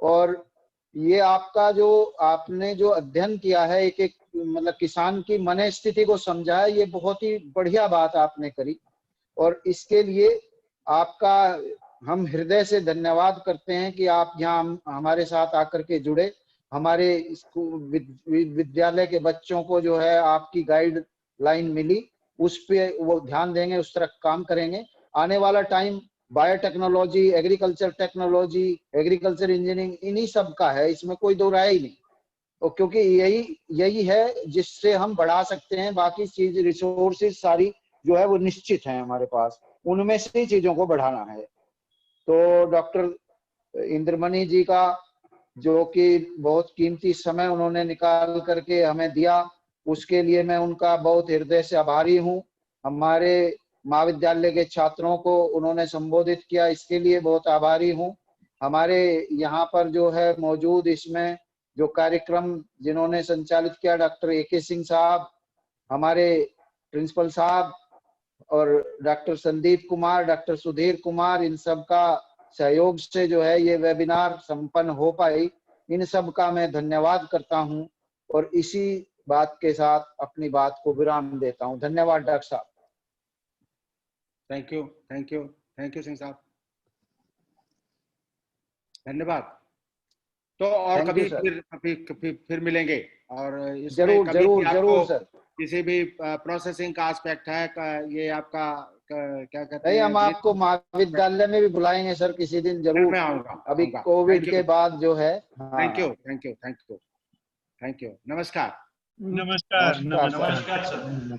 और ये आपका जो आपने जो अध्ययन किया है, एक एक मतलब किसान की मन स्थिति को समझा है, ये बहुत ही बढ़िया बात आपने करी। और इसके लिए आपका हम हृदय से धन्यवाद करते हैं कि आप यहाँ हमारे साथ आकर के जुड़े। हमारे विद्यालय के बच्चों को जो है आपकी गाइडलाइन मिली, उस पे वो ध्यान देंगे, उस तरह काम करेंगे। आने वाला time biotechnology, agriculture technology, agriculture engineering, इन्हीं सब का है, इसमें कोई दो राय ही नहीं। और क्योंकि यही है जिससे हम बढ़ा सकते हैं। बाकी चीज रिसोर्सेज सारी जो है वो निश्चित है हमारे पास, उनमें से ही चीजों को बढ़ाना है। तो डॉक्टर इंद्रमणि जी का जो कि बहुत कीमती समय उन्होंने निकाल करके हमें दिया, उसके लिए मैं उनका बहुत हृदय से आभारी हूँ। हमारे महाविद्यालय के छात्रों को उन्होंने संबोधित किया, इसके लिए बहुत आभारी हूँ। हमारे यहाँ पर जो है मौजूद इसमें जो कार्यक्रम जिन्होंने संचालित किया, डॉक्टर AK सिंह साहब, हमारे प्रिंसिपल साहब, और डॉक्टर संदीप कुमार, डॉक्टर सुधीर कुमार, इन सब का सहयोग से जो है ये वेबिनार संपन्न हो पाई। इन सब का मैं धन्यवाद करता हूं और इसी बात के साथ अपनी बात को विराम देता हूं। धन्यवाद डॉक्टर साहब। थैंक यू सिंह साहब, धन्यवाद। तो और कभी फिर मिलेंगे। और इसमें जरूर सर। किसी भी प्रोसेसिंग का एस्पेक्ट है ये आपका क्या कहते नहीं, हैं, हम आपको महाविद्यालय में भी बुलाएंगे सर किसी दिन जरूर। मैं आऊंगा अभी कोविड के बाद जो है। Thank you. नमस्कार। नमस्कार। नमस्कार सर।